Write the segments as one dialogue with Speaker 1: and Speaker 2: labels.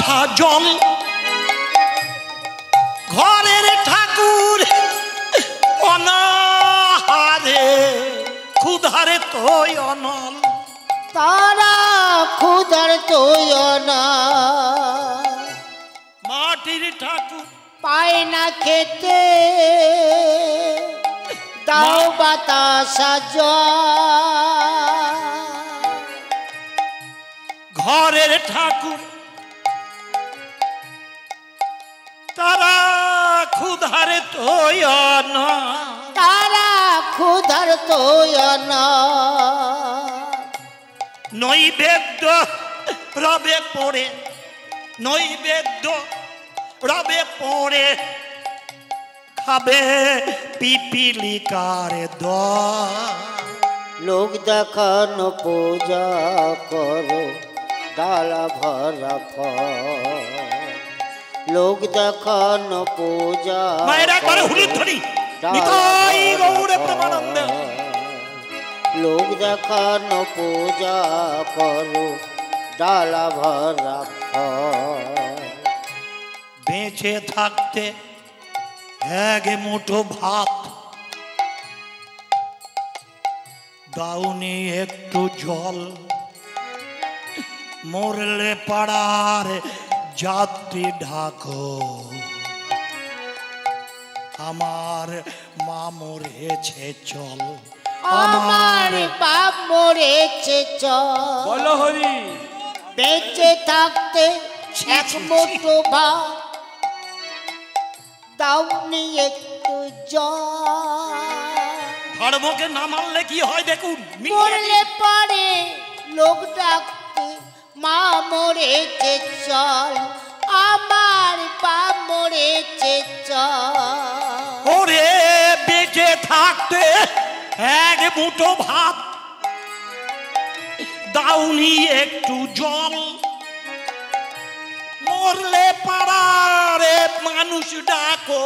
Speaker 1: রাধা জল ঘরের ঠাকুর অনাহারে ক্ষুধারে তোই অনল
Speaker 2: তারা ক্ষুধার তোই অনল
Speaker 1: মাটির ঠাকুর
Speaker 2: পায় না খেতে দাও বাতাসা জল
Speaker 1: ঘরের ঠাকুর তারা ক্ষুধারে তোই অনল
Speaker 2: তারা ক্ষুধার তোই অনল
Speaker 1: নৈবেদ্য রবে পড়ে নৈবেদ্য রবে পড়ে খাবে পিপিলিকার দল
Speaker 2: লোক দেখানো পূজা করো ডালা ভরা ফল লোক দেখানো পূজা
Speaker 1: মায়ের একবারে হুলুধ্বনি নিতাই গৌরে প্রেমানন্দে
Speaker 2: লোক দেখানো পূজা করো ডালা ভরা ফল
Speaker 1: বেঁচে থাকতে এক মুঠো ভাত দাউনি একটু জল মরলে পাড়ার যাত্রী ঢাকো আমার মা মরেছে চল
Speaker 2: আমার বাপ মরেছে চল
Speaker 3: বলো হরি
Speaker 2: বেঁচে থাকতে এক মুঠো ভাত দাউনি একটু জল
Speaker 1: ধর্মকে না মানলে কি হয় দেখুন
Speaker 2: মরলে পরে লোক ডাকতে মা মরেছে চল আমার বাপ মরেছে চল
Speaker 1: ওরে বেঁচে থাকতে এক মুঠো ভাত দাউনি একটু জল মরলে পাড়ারে মানুষ ডাকো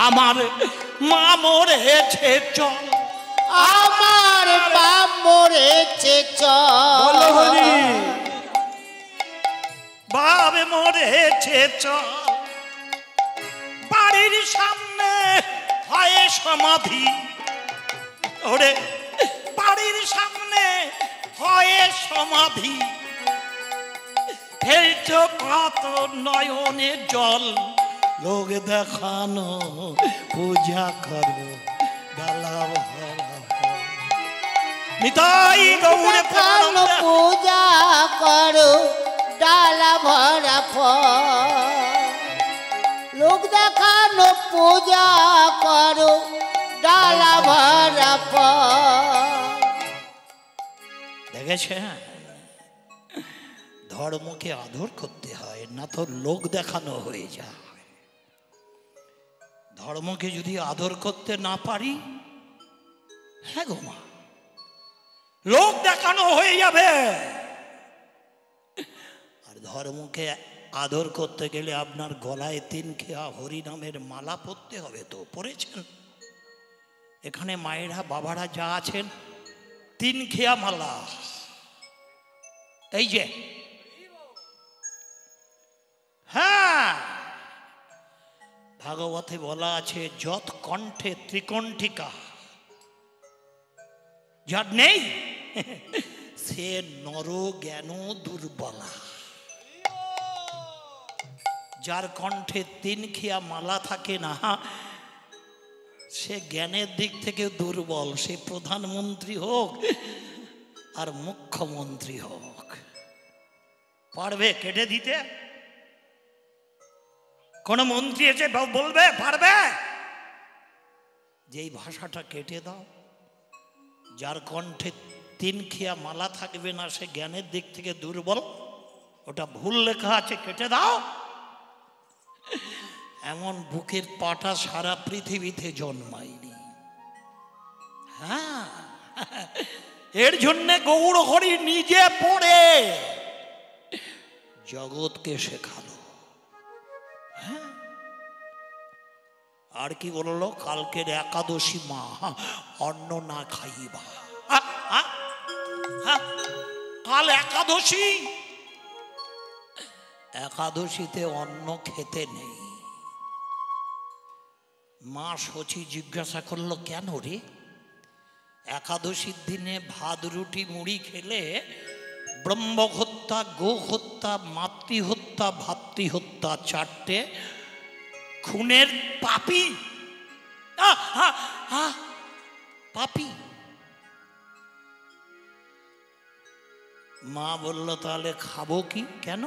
Speaker 1: আমার মা মরেছে চল
Speaker 2: আমার বাপ মরেছে চল
Speaker 3: বলো হরি
Speaker 1: বাপ মরেছে চল বাড়ির সামনে হয় সমাধি ওরে বাড়ির সামনে হয় সমাধি ফেলছো কত নয়নের জল লোক দেখানো পূজা করো ডালা ভরা ফল। নিতাই গৌরে
Speaker 2: দেখানো
Speaker 1: প্রেমানন্দে
Speaker 2: পূজা করো ডালা ভরা ফল লোক দেখানো পূজা করো ডালা ভরা ফল
Speaker 1: দেখেছেন ধর্মকে আদর করতে হয় না তো লোক দেখানো হয়ে যায় ধর্মকে যদি আদর করতে না পারি হ্যাঁ গো মা লোক দেখানো হয়ে যাবে আর ধর্মকে আদর করতে গেলে আপনার গলায় 3 খেয়া হরি নামের মালা পরতে হবে তো পরেছেন এখানে মায়েরা বাবারা যা আছেন 3 খেয়া মালা এই যে হ্যাঁ ভাগবতে বলা আছে যত কণ্ঠে ত্রিকণ্ঠিকা যার নেই সে নর জ্ঞান দুর্বলা যার কণ্ঠে 3 খেয়া মালা থাকে না সে জ্ঞানের দিক থেকে দুর্বল সে প্রধানমন্ত্রী হোক আর মুখ্যমন্ত্রী হোক পারবে কেটে দিতে কোন মন্ত্রী এসে বলবে পারবে যে এই ভাষাটা কেটে দাও যার কণ্ঠে 3 খেয়া মালা থাকবে না সে জ্ঞানের দিক থেকে দুর্বল ওটা ভুল লেখা আছে কেটে দাও এমন বুকের পাটা সারা পৃথিবীতে জন্মায়নি হ্যাঁ এর জন্য গৌর হরি নিজে পড়ে জগৎকে শেখালো হ্যাঁ আর কি বললো কালকের একাদশী মা অন্ন না খাইবা কাল একাদশী একাদশীতে অন্ন খেতে নেই। মা শচী জিজ্ঞাসা করলো, কেন রে? একাদশীর দিনে ভাত রুটি মুড়ি খেলে ব্রহ্ম হত্যা, গো হত্যা, মাতৃহত্যা, ভাতৃহত্যা, চারটে খুনের পাপী। পাপী। মা বলল, তাহলে খাবো কি? কেন?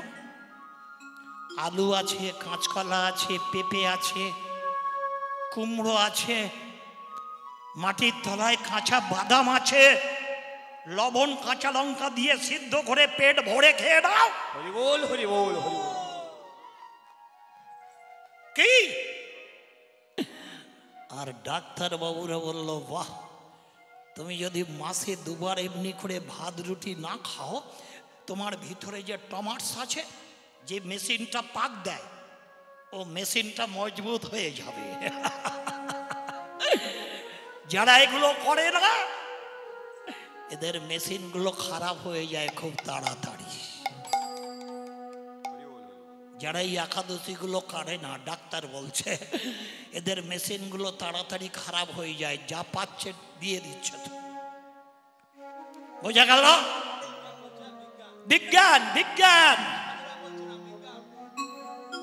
Speaker 1: আলু আছে, কাঁচকলা আছে, পেঁপে আছে, কুমড়ো আছে, মাটির তলায় কাঁচা বাদাম আছে, লবণ কাঁচা লঙ্কা দিয়ে সিদ্ধ করে পেট ভরে খেয়ে দাও।
Speaker 3: হরি বল, হরি বল, হরি বল।
Speaker 1: কি? আর ডাক্তার বাবুরা বলল, বাহ, তুমি যদি মাসে দুবার এমনি করে ভাত রুটি না খাও, তোমার ভিতরে যে টমাটস আছে, যে মেশিনটা পাক দেয়, ও মেশিনটা মজবুত হয়ে যাবে। যারা এগুলো করে না, এদের মেশিনগুলো খারাপ হয়ে যায় খুব তাড়াতাড়ি। যারা এই একাদশীগুলো করে না, ডাক্তার বলছে এদের মেশিনগুলো তাড়াতাড়ি খারাপ হয়ে যায়, যা পাচ্ছে দিয়ে দিচ্ছে। তো বোঝা গেল? বিজ্ঞান, বিজ্ঞান।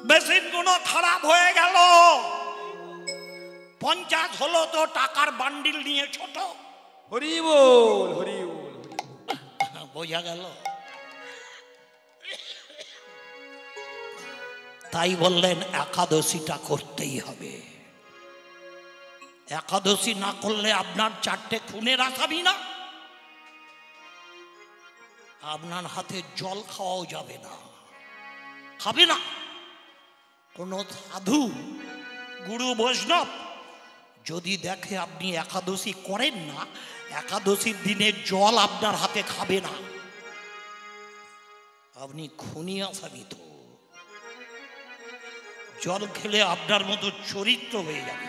Speaker 1: মেশিনগুলো খারাপ হয়ে গেল। 50 হলো তো টাকার বান্ডিল নিয়ে ছোট।
Speaker 3: হরি বল, হরি বল।
Speaker 1: বোঝা গেল? তাই বললেন একাদশীটা করতেই হবে। একাদশী না করলে আপনার 4টে খুনের আসামি না, আপনার হাতে জল খাওয়াও যাবে না, খাবে না। কোন সাধু, গুরু, বৈষ্ণব যদি দেখে আপনি একাদশী করেন না, একাদশীর দিনে জল আপনার হাতে খাবে না, আপনি খুনি আসামি। তো জল খেলে আপনার মতো চরিত্র হয়ে যাবে।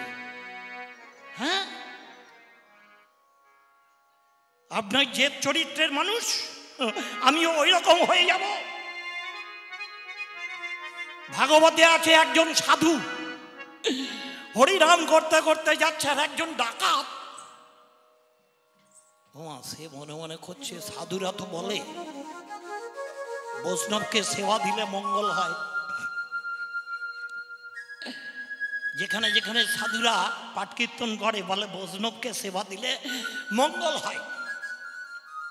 Speaker 1: হ্যাঁ, আপনার যে চরিত্রের মানুষ, আমিও ওই রকম হয়ে যাব। ভাগবতে আছে একজন সাধু হরিনাম করতে করতে যাচ্ছে, আর একজন ডাকাত। সে মনে মনে করছে, সাধুরা তো বলে বৈষ্ণবকে সেবা দিলে মঙ্গল হয়। যেখানে যেখানে সাধুরা পাঠ কীর্তন করে, বলে বৈষ্ণবকে সেবা দিলে মঙ্গল হয়।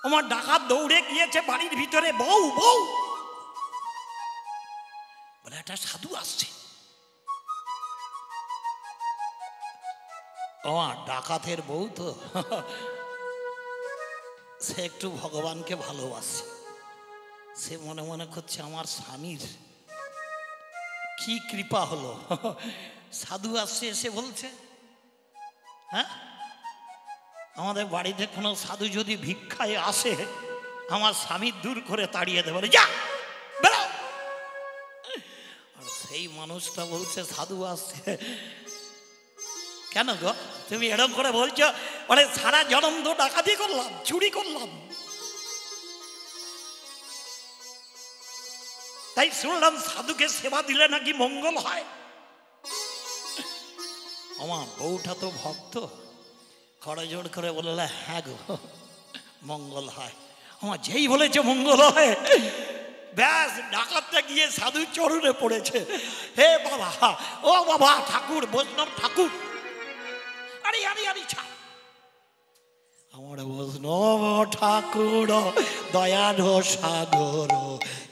Speaker 1: আমার ডাকাত দৌড়ে গিয়েছে বাড়ির ভিতরে, বউ বউ বলে, একটা সাধু আসছে। আমার ডাকাতের বউ তো সে একটু ভগবানকে ভালোবাসে। সে মনে মনে করছে, আমার স্বামীর কি কৃপা হলো, সাধু আসছে, এসে বলছে, হ্যাঁ, আমাদের বাড়িতে কোনো সাধু যদি ভিক্ষায় আসে, আমার স্বামী দূর করে তাড়িয়ে দেবে, যা বেরো। আর সেই মানুষটা বলছে, সাধু আসছে। কেন গো তুমি এরকম করে বলছো? বলে, সারা জন্ম তো ডাকাতি করলাম, চুরি করলাম, তাই শুনলাম সাধুকে সেবা দিলে নাকি মঙ্গল হয়। আমার বউটা তো ভক্ত, করজোড় করে বললে, হ্যাঁ গো মঙ্গল হয়। আমার যেই বলেছে মঙ্গল হয়, ব্যাস ডাকাতটা গিয়ে সাধুর চরণে পড়েছে। হে বাবা, ও বাবা ঠাকুর, বৈষ্ণব ঠাকুর, আরে আরে আরে ছাড়, আমার বৈষ্ণব ঠাকুর দয়ার সাগর,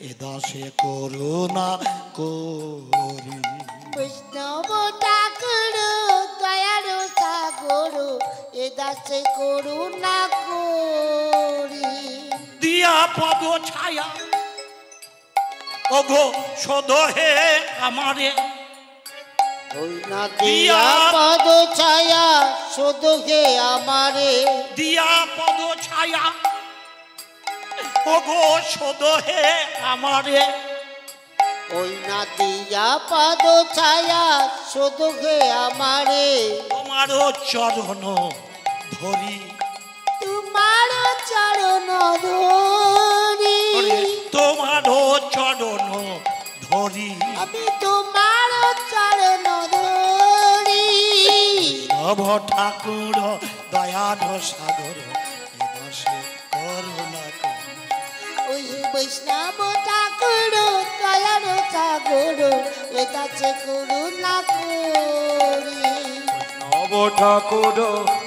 Speaker 1: এ দাসে করুণা করি।
Speaker 2: বৈষ্ণব ঠাকুর দয়ার সাগর, এ দাসে করুণা করি।
Speaker 1: দিয়া পদ ছায়া, ওগো সদো হে আমারে,
Speaker 2: ওই না দিয়া পদ ছায়া, শুধু হে আমারে।
Speaker 1: দিয়া পদ ছায়া, ওগো সদো হে আমারে,
Speaker 2: ওই না দিয়া পদ ছায়া, শুধু হে আমারে।
Speaker 1: তোমারও চরণ ধরি,
Speaker 2: তোমারও চরণ ধরি,
Speaker 1: তোমারও চরণ ধরি। করি
Speaker 2: আমি তোমার চরণ ধরি
Speaker 1: নব ঠাকুর দয়াঢ সাগর এদাসে করুণা করি
Speaker 2: ওই বৈষ্ণব ঠাকুর দয়ার সাগর এদাসে করুণা করি
Speaker 3: নব ঠাকুর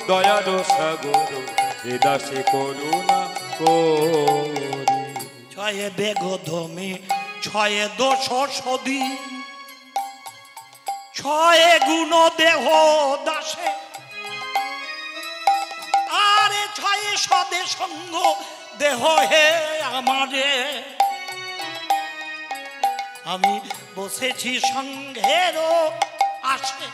Speaker 3: দয়ার সাগর এদাসে করুণা করি
Speaker 1: ছয়ে বেগধমে ছয়ে দোষ সদি ছয়ে গুণ দেহ দাসে আরে ছয়ে সদে সঙ্গ দেহ হে আমারে আমি বসেছি সঙ্ঘেরও আসে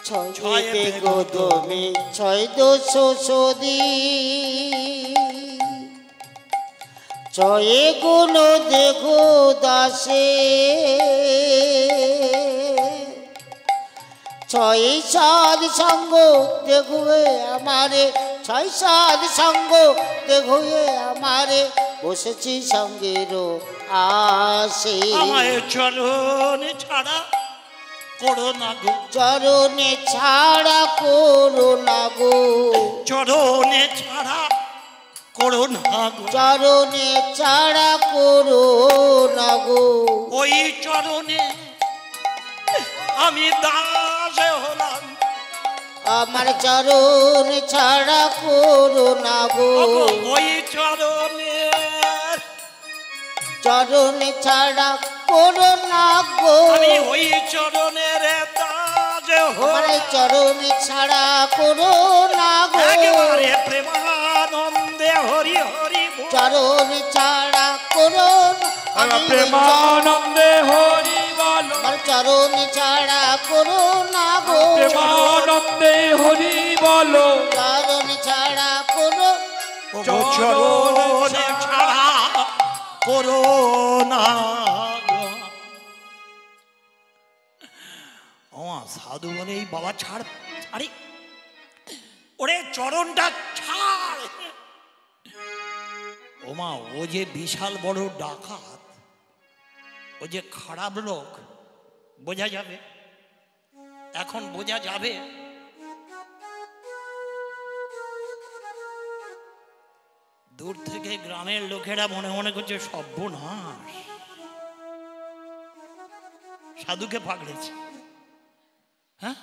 Speaker 2: ছয় বেগদমে ছয় দোষ সদি ছয়ে গুণ দেখো দাসে ছয় সাদ সঙ্গ দেখো আমারে ছয় সাদ সঙ্গ দেখো আমারে বসেছি সঙ্গের আসে
Speaker 1: আমায় চরণ ছাড়া করো না গো
Speaker 2: চরণে ছাড়া করো না গো
Speaker 1: চরণে ছাড়া করো না গো
Speaker 2: চরণে ছাড়া করো না গো
Speaker 1: ওই চরণে আমি দাস হলাম
Speaker 2: আমার চরণ ছাড়া করো না গো
Speaker 1: ওগো, ওই চরণে
Speaker 2: চরণে ছাড়া করো না গো
Speaker 1: আমি ওই চরণের দাস
Speaker 2: আমার
Speaker 1: হলাম
Speaker 2: চরণে ছাড়া করো না গো
Speaker 1: একেবারে প্রেমানন্দে হরি হরি বল।
Speaker 2: চরণে ছাড়া করো না আমি ওই
Speaker 3: প্রেমানন্দে হরি বল
Speaker 2: আমার চরণে ছাড়া করো না গো
Speaker 3: প্রেমানন্দে হরি বল
Speaker 2: চরণে ছাড়া করো
Speaker 1: ওগো, চরণে ছাড়া করো না গো। ও সাধু বলে এই বাবা ছাড় আরে ওরে চরণটা ছাড় ওমা ও যে বিশাল বড় ডাকাত ও যে খারাপ লোক বোঝা যাবে এখন বোঝা যাবে দূর থেকে গ্রামের লোকেরা মনে মনে করছে সর্বনাশ সাধুকে পাকড়েছে হ্যাঁ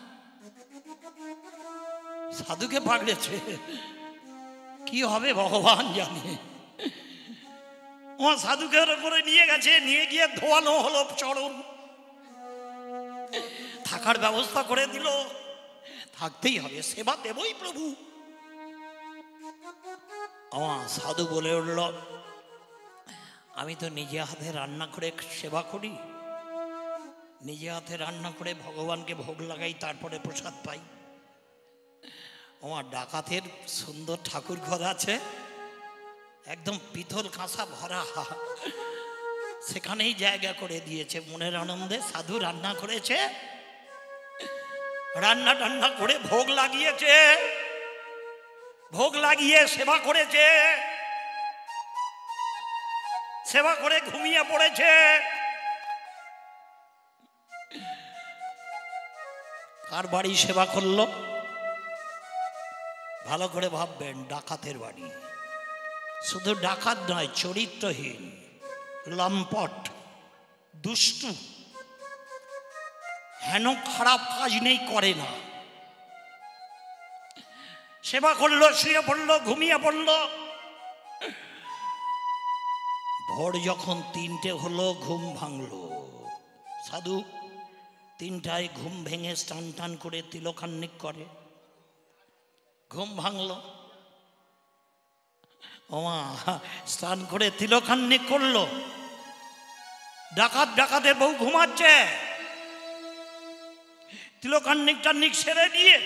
Speaker 1: সাধুকে পাকড়েছে কি হবে ভগবান জানে ও সাধুকে করে নিয়ে গেছে নিয়ে গিয়ে ধোয়ানো হলো চরণ থাকার ব্যবস্থা করে দিল থাকতেই হবে সেবা দেবই প্রভু আমার সাধু বলে উঠল আমি তো নিজে হাতে রান্না করে সেবা করি নিজে হাতে রান্না করে ভগবানকে ভোগ লাগাই তারপরে প্রসাদ পাই আমার ডাকাতের সুন্দর ঠাকুর ঘর আছে একদম পিতল কাঁসা ভরা সেখানেই জায়গা করে দিয়েছে মনের আনন্দে সাধু রান্না করেছে রান্না টান্না করে ভোগ লাগিয়েছে ভোগ লাগিয়ে সেবা করেছে সেবা করে ঘুমিয়ে পড়েছে কার বাড়ি সেবা করলো ভালো করে ভাববেন ডাকাতের বাড়ি শুধু ডাকাত নয় চরিত্রহীন লম্পট দুষ্টু হেন খারাপ কাজ নেই করে না সেবা করলো শুয়ে পড়লো ঘুমিয়ে পড়লো ভোর যখন 3টে হলো ঘুম ভাঙলো সাধু 3টায় ঘুম ভেঙে স্নান টান করে তিলকান্নিক করে ঘুম ভাঙলো ওমা স্নান করে তিলকান্নিক করলো ডাকাতের বউ ঘুমাচ্ছে তিলকান্নিক টান্নিক সেরে নিয়ে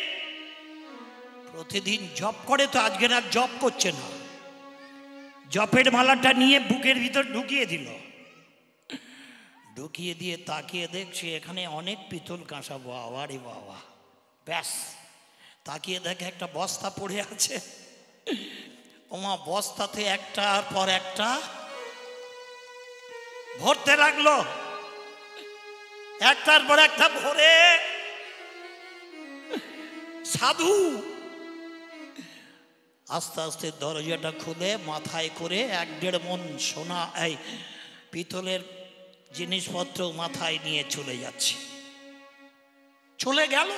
Speaker 1: প্রতিদিন জপ করে তো আজকে আর জপ করছে না জপের মালাটা নিয়ে বুকের ভিতর ঢুকিয়ে দিল ঢুকিয়ে দিয়ে তাকিয়ে দেখছে এখানে অনেক পিতল কাঁসা বাবা রে বাবা ব্যাস তাকিয়ে দেখে একটা বস্তা পড়ে আছে ওমা বস্তাতে একটার পর একটা ভরতে লাগলো, একটার পর একটা ভরে। সাধু আস্তে আস্তে দরজাটা খুলে মাথায় করে 1-1.5 মণ সোনা এই পিতলের জিনিসপত্র মাথায় নিয়ে চলে যাচ্ছে। চলে গেল।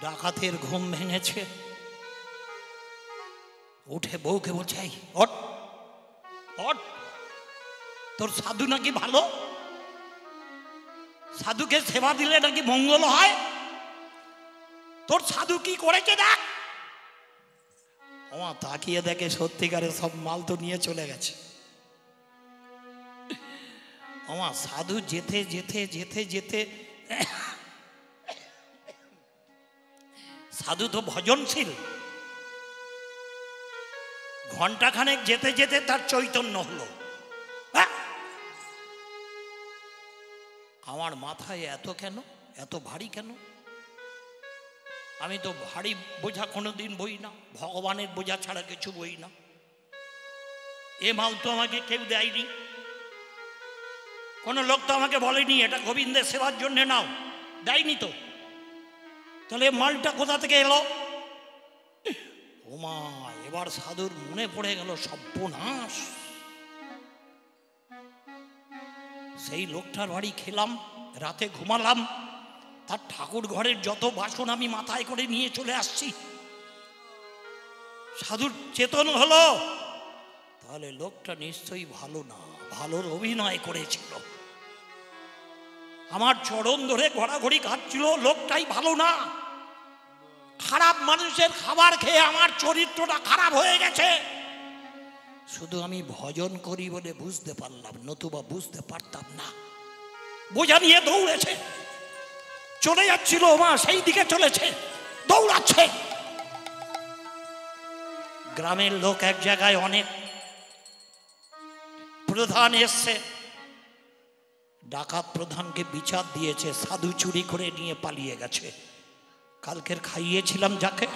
Speaker 1: ডাকাতের ঘুম ভেঙেছে, উঠে বউকে বলছে, এই ওঠ ওঠ, তোর সাধু নাকি ভালো, সাধুকে সেবা দিলে নাকি মঙ্গল হয়, তোর সাধু কি করেছে দেখ। আমার তাকিয়ে দেখে সত্যিকারে সব মাল তো নিয়ে চলে গেছে। আমার সাধু যেতে যেতে যেতে যেতে, সাধু তো ভজনশীল, ঘন্টাখানেক যেতে যেতে তার চৈতন্য হলো। আমার মাথায় এত কেন, এত ভারী কেন? আমি তো ভারী বোঝা কোনোদিন বই না, ভগবানের বোঝা ছাড়া কিছু বই না। এ মাল তো আমাকে কেউ দেয়নি, কোনো লোক তো আমাকে বলেনি এটা গোবিন্দের সেবার জন্য নাও, দেয়নি তো। তাহলে মালটা কোথা থেকে এলো? ওমা, এবার সাধুর মনে পড়ে গেল সর্বনাশ, সেই লোকটার বাড়ি খেলাম, রাতে ঘুমালাম, তার ঠাকুর ঘরের যত বাসন আমি মাথায় করে নিয়ে চলে আসছি। সাধুর চেতন হলো, তাহলে লোকটা নিশ্চয়ই ভালো না, ভালোর অভিনয় করেছিল। আমার চরণ ধরে ঘোরাঘুরি খাচ্ছিল, লোকটাই ভালো না, খারাপ মানুষের খাবার খেয়ে আমার চরিত্রটা খারাপ হয়ে গেছে। শুধু আমি ভজন করি বলে বুঝতে পারলাম, নতুবা বুঝতে পারতাম না। বোঝা নিয়ে দৌড়েছে, চলে যাচ্ছিল, মা সেই দিকে চলেছে, দৌড়াচ্ছে। গ্রামের লোক এক জায়গায় অনেক প্রধান এসছে, ডাকাত প্রধানকে বিচার দিয়েছে, সাধু চুরি করে নিয়ে পালিয়ে গেছে। কালকের খাইয়েছিলাম যাকে,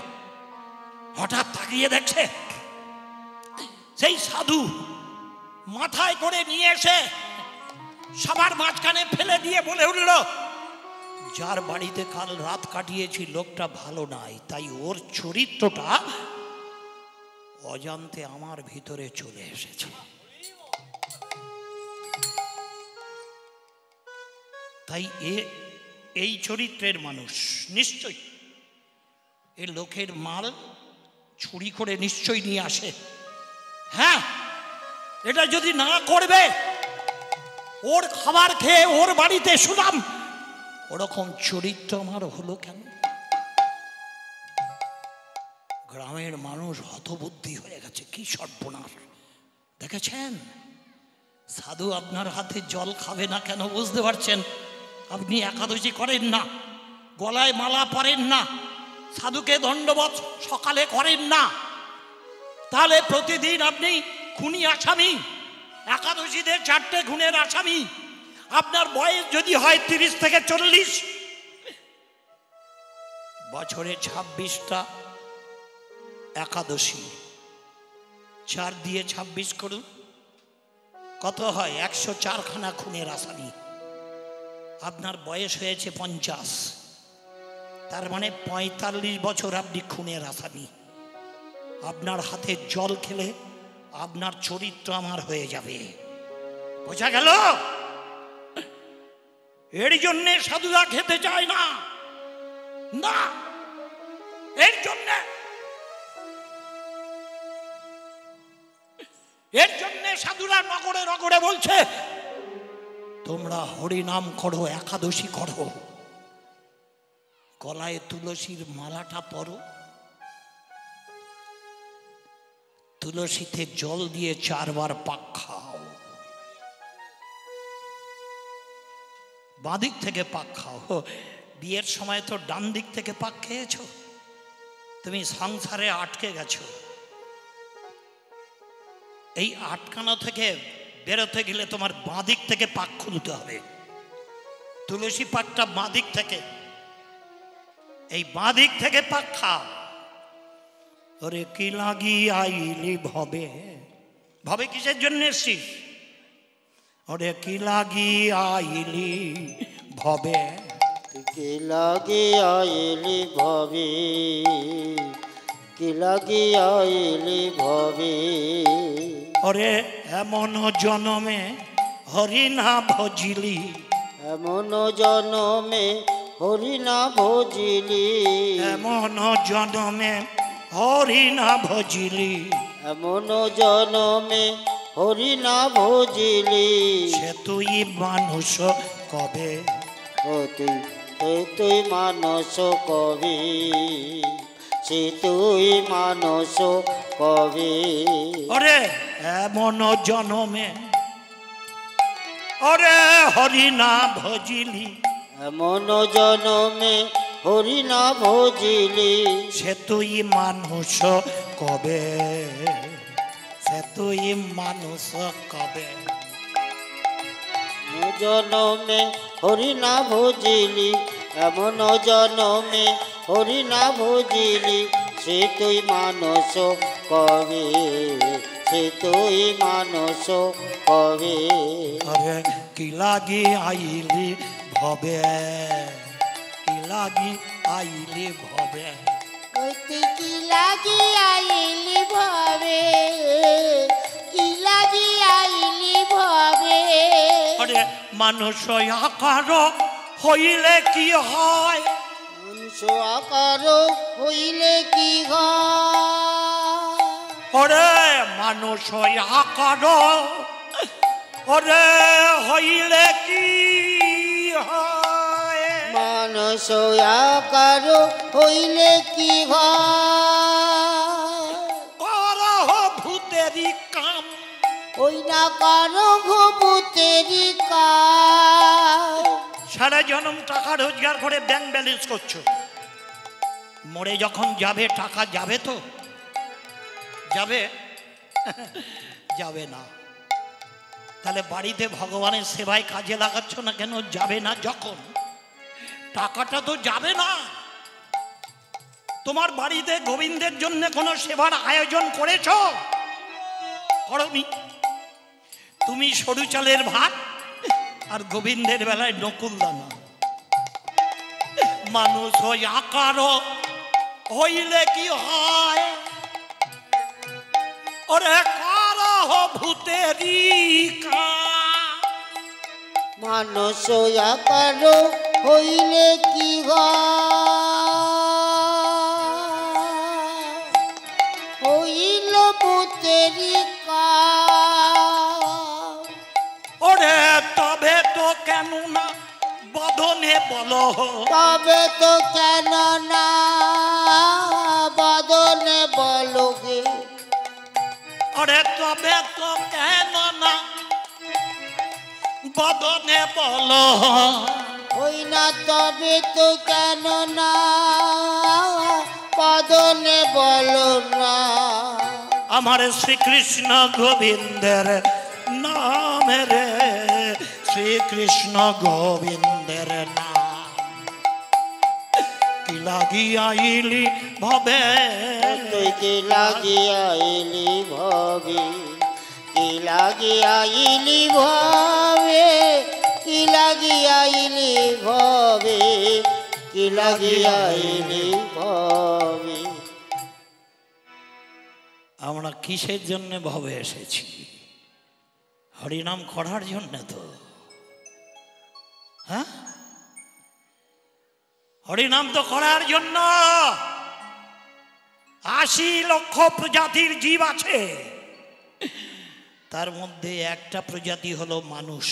Speaker 1: হঠাৎ তাকিয়ে দেখছে সেই সাধু মাথায় করে নিয়ে এসে সবার মাঝখানে ফেলে দিয়ে বলে উঠল, যার বাড়িতে কাল রাত কাটিয়েছি লোকটা ভালো নাই, তাই ওর চরিত্রটা অজান্তে আমার ভিতরে চলে এসেছে। তাই এই চরিত্রের মানুষ নিশ্চয়ই এ লোকের মাল চুরি করে নিশ্চয়ই নিয়ে আসে। হ্যাঁ, এটা যদি না করবে, ওর খাবার খেয়ে ওর বাড়িতে শুলাম, ওরকম চরিত্র আমার হলো কেন? গ্রামের মানুষ হতবুদ্ধি হয়ে গেছে, কি সর্বনাশ। দেখেছেন, সাধু আপনার হাতে জল খাবে না কেন বুঝতে পারছেন? আপনি একাদশী করেন না, গলায় মালা পরেন না, সাধুকে দণ্ডবত সকালে করেন না, তাহলে প্রতিদিন আপনি খুনি আসামি, একাদশীতে 4টে খুনের আসামি। আপনার বয়স যদি হয় 30 থেকে 40, বছরে 26টা একাদশী, 4 দিয়ে 26 করুন, কত হয়? 104খানা খুনের আসামি। আপনার বয়স হয়েছে 50, তার মানে 45 বছর আপনি খুনের আসামি। আপনার হাতে জল খেলে আপনার চরিত্র আমার হয়ে যাবে, বোঝা গেল? এর জন্যে সাধুরা খেতে চায় না, না, এর জন্যে সাধুরা নগরে নগরে বলছে, তোমরা হরিনাম করো, একাদশী করো, গলায় তুলসীর মালাটা পরো, তুলসীতে জল দিয়ে 4 বার পাক খাও, বাঁ দিক থেকে পাক খাও। বিয়ের সময় তো ডান দিক থেকে পাক খেয়েছো, তুমি সংসারে আটকে গেছো। এই আটকানো থেকে বেরোতে গেলে তোমার বাঁ দিক থেকে পাক খুলতে হবে। তুলসী পাকটা বাঁ দিক থেকে, এই বাঁ দিক থেকে পাক খাও। ওরে কি লাগি আইলি ভবে ভবে কিসের জন্য এসছিস? ওরে কি লাগি আইলি ভবে,
Speaker 2: কি লাগি আইলি ভবে, কি লাগি আইলি ভবে।
Speaker 1: ওরে এমন জনমে হরি না ভজিলি,
Speaker 2: এমন জনমে হরি না ভজিলি,
Speaker 1: এমন জনমে হরি না ভজিলি,
Speaker 2: এমন জনমে হরি না ভজিলি।
Speaker 1: সে তুই মানুষ কবে,
Speaker 2: ও তুই তুই মানস কবি, সে তুই মানস কবি।
Speaker 1: ওরে এমন জনমে ওরে হরি না ভজিলি,
Speaker 2: এমন জনমে হরি না ভজিলি,
Speaker 1: সে তুই মানুষ কবে, সে তুই মানুষ কবে।
Speaker 2: জনমে হরি না ভজিলি, এমন জনমে হরি না ভজিলি, সে তুই মানস কবে, সে তুই মানস কবে।
Speaker 1: আরে কি লাগি আইলি ভবে, কি লাগি আইলি ভবে।
Speaker 2: তুই কি লাগি আইলি ভবে, কি লাগি আইলি ভবে।
Speaker 1: আরে মানুষ আকার হইলে কি হয়,
Speaker 2: মনুষ্য আকার হইলে কি হয়।
Speaker 1: ওরে মানুষ আকার ওরে হইলে কি হয়,
Speaker 2: মানুষ আকার হইলে কি হয়।
Speaker 1: করহ ভূতেরি কাম,
Speaker 2: ওই না কারো ভূতেরি কাজ।
Speaker 1: সারা জনম টাকা রোজগার করে ব্যাংক ব্যালেন্স করছো, মরে যখন যাবে টাকা যাবে তো যাবে, যাবে না। তাহলে বাড়িতে ভগবানের সেবায় কাজে লাগাচ্ছ না কেন? যাবে না যখন, টাকাটা তো যাবে না। তোমার বাড়িতে গোবিন্দের জন্য কোনো সেবার আয়োজন করেছ? করনি। তুমি সরু চালের ভাত আর গোবিন্দের বেলায় নকুল দানা। মানুষ ওই আকার হইলে কি হয়, ওরে করহ ভূতেরি কাম।
Speaker 2: মানুষ আকার হইলে কি হয়, হইল ভূতেরি কাজ।
Speaker 1: ওরে তবে তো কেন না বদনে বলো,
Speaker 2: তবে তো কেন না বদনে বলোগে।
Speaker 1: ওরে তবে তো কেন না বদনে বলো,
Speaker 2: ওই না তবে তো কেন না বদনে বলো না।
Speaker 1: আমার শ্রীকৃষ্ণ গোবিন্দের নামে রে, শ্রীকৃষ্ণ গোবিন্দের নাম। কি লাগি আইলি ভবে,
Speaker 2: তুই কি লাগিয়া আইলি ভবে, কি লাগিয়া আইলি ভবে, কি লাগিয়া আইলি ভবে, কি লাগিয়া আইলি ভবে।
Speaker 1: আমরা কিসের জন্য ভবে এসেছি? হরিনাম করার জন্য তো। হ্যাঁ, হরিনাম তো করার জন্য। ৮০ লক্ষ প্রজাতির জীব আছে, তার মধ্যে একটা প্রজাতি হলো মানুষ।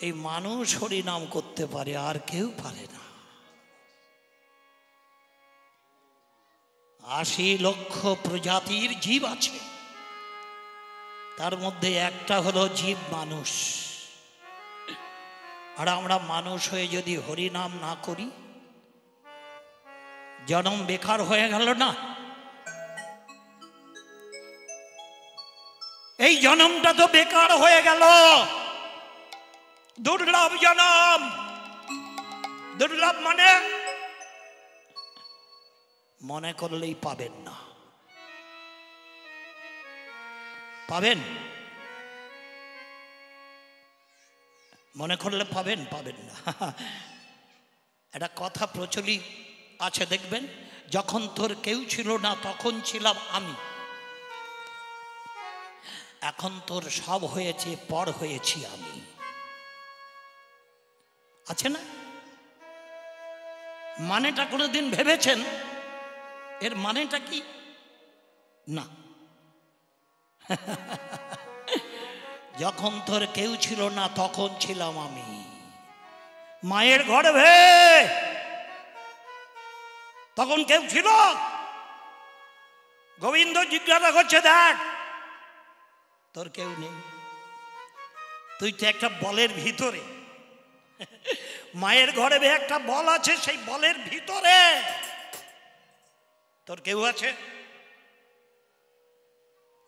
Speaker 1: এই মানুষ হরিনাম করতে পারে, আর কেউ পারে না। ৮০ লক্ষ প্রজাতির জীব আছে, তার মধ্যে একটা হলো জীব মানুষ। আর আমরা মানুষ হয়ে যদি হরিনাম না করি, জন্ম বেকার হয়ে গেল না? এই জন্মটা তো বেকার হয়ে গেল, দুর্লভ জন্ম। দুর্লভ মানে মনে করলেই পাবেন না। পাবেন? মনে করলে পাবেন, পাবেন না। একটা কথা প্রচলিত আছে দেখবেন, যখন তোর কেউ ছিল না তখন ছিলাম আমি, এখন তোর সব হয়েছে পর হয়েছি আমি। আছে না? মানেটা কোনোদিন ভেবেছেন এর মানেটা কি? না। যখন তোর কেউ ছিল না তখন ছিলাম আমি। মায়ের গর্ভে তখন কেউ ছিল? গোবিন্দ জিজ্ঞাসা করছে, দেখ তোর কেউ নেই, তুই তো একটা বলের ভিতরে। মায়ের গর্ভে একটা বল আছে, সেই বলের ভিতরে তোর কেউ আছে।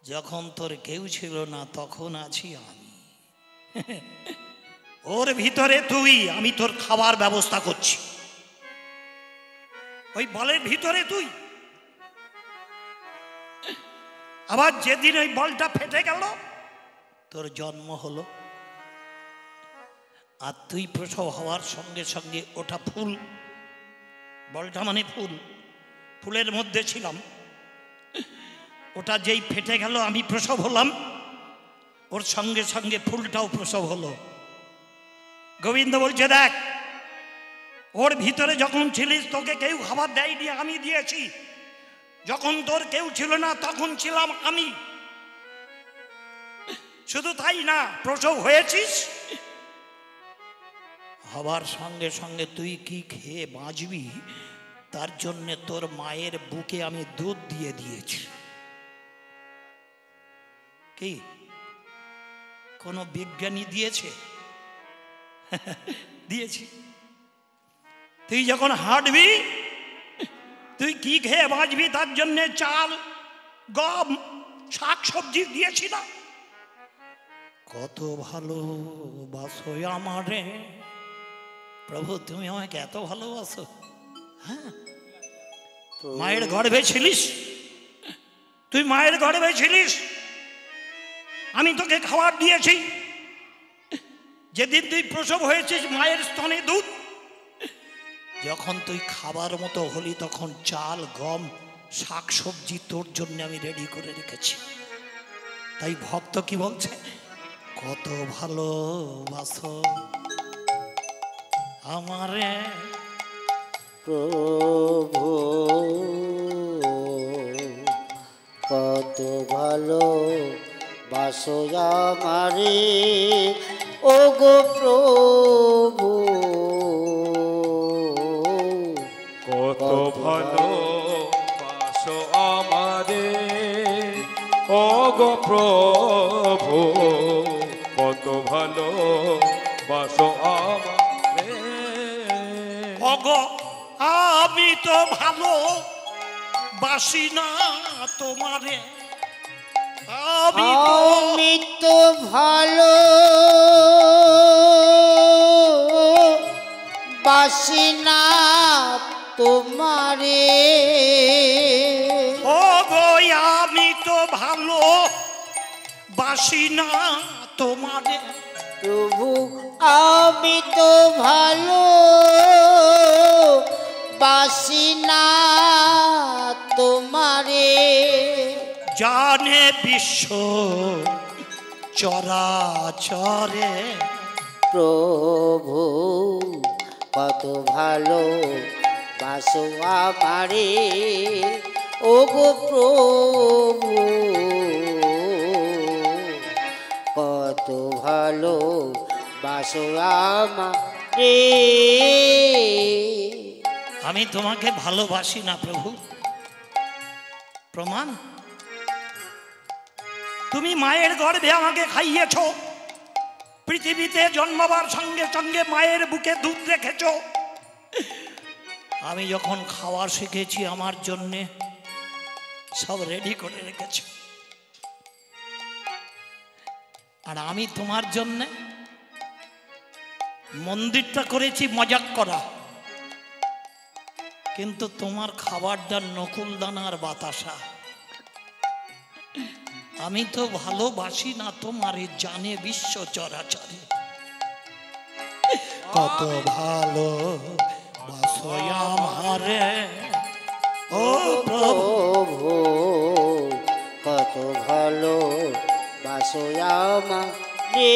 Speaker 1: যখন তোর কেউ ছিল না তখন আছি আমি। ওর ভিতরে তুই, আমি তোর খাবার ব্যবস্থা করছি। ওই বলের ভিতরে তুই। আবার যেদিন ওই বলটা ফেটে গেল তোর জন্ম হলো, আর তুই প্রসব হওয়ার সঙ্গে সঙ্গে ওটা ফুল, বলটা মানে ফুল, ফুলের মধ্যে ছিলাম। ওটা যেই ফেটে গেল আমি প্রসব হলাম, ওর সঙ্গে সঙ্গে ফুলটাও প্রসব হলো। গোবিন্দ বলছে, দেখ ওর ভিতরে যখন ছিলিস তোকে কেউ খাবার দেয়নি, আমি দিয়েছি। যখন তোর কেউ ছিল না তখন ছিলাম আমি। শুধু তাই না, প্রসব হয়েছিস, হবার সঙ্গে সঙ্গে তুই কি খেয়ে বাঁচবি তার জন্যে তোর মায়ের বুকে আমি দুধ দিয়ে দিয়েছি। কি কোনো বিজ্ঞানী দিয়েছে? দিয়েছি। তুই যখন হাঁটবি তুই কি খেয়ে বাঁচবি তার জন্যে চাল, গম, শাক সবজি দিয়েছি না? কত ভালোবাসো আমারে প্রভু, তুমি আমাকে এত ভালোবাসো। হ্যাঁ, মায়ের গর্ভে ছিলিস, তুই মায়ের গর্ভে ছিলিস, আমি তোকে খাবার দিয়েছি। যেদিন তুই প্রসব হয়েছিস মায়ের স্তনে দুধ, যখন তুই খাবার মতো হলি তখন চাল, গম, শাক সবজি তোর জন্য আমি রেডি করে রেখেছি। তাই ভক্ত কি বলছে? কত ভালোবাসো আমারে
Speaker 2: প্রভু, কত ভালো বাসো আমারে, ও গো প্রভু,
Speaker 3: কত ভালো বাসো আমারে, ও গো প্রভু, কত ভালো বাসো আমারে।
Speaker 1: ওগো আমি তো ভালো বাসি না তোমারে,
Speaker 2: আমি তো ভালো বাসি না তোমারে।
Speaker 1: ওগো আমি তো ভালো বাসি না তোমারে,
Speaker 2: প্রভু আমি তো ভালো বাসি না তোমারে।
Speaker 1: জানে বিশ্ব চরাচরে,
Speaker 2: প্রভু কত ভালো বাসো আমারে, ও গো প্রভু, কত ভালো বাসো আমারে।
Speaker 1: আমি তোমাকে ভালোবাসি না প্রভু। প্রমাণ, তুমি মায়ের গর্ভে আমাকে খাইয়েছ, পৃথিবীতে জন্মাবার সঙ্গে সঙ্গে মায়ের বুকে দুধ রেখেছ। আমি যখন খাওয়া শিখেছি আমার জন্যে সব রেডি করে রেখেছ, আর আমি তোমার জন্যে মন্দিরটা করেছি মজাক করা, কিন্তু তোমার খাবারটা নকুল দানার বাতাসা। আমি তো ভালোবাসি না তোমারে, জানে বিশ্ব চরাচরে। কত ভালো বাসো আমারে ও প্রভু,
Speaker 2: কত ভালো বাসো আমারে।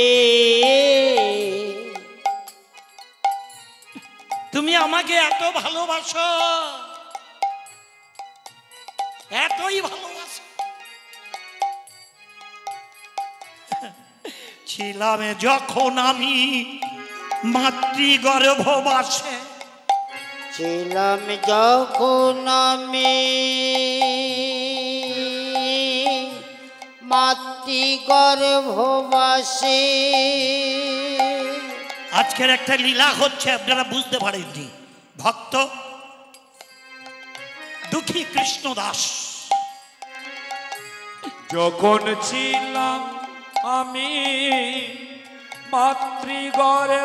Speaker 1: তুমি আমাকে এত ভালোবাসো, এতই ভালোবাসো। ছিলাম যখন আমি মাতৃগর্ভবাসে,
Speaker 2: ছিলাম যখন আমি মাতৃগর্ভবাসে।
Speaker 1: আজকের একটা লীলা হচ্ছে, আপনারা বুঝতে পারেননি। ভক্ত দুঃখী কৃষ্ণদাস
Speaker 3: যখন ছিলাম আমি মাতৃগর্ভবাসে,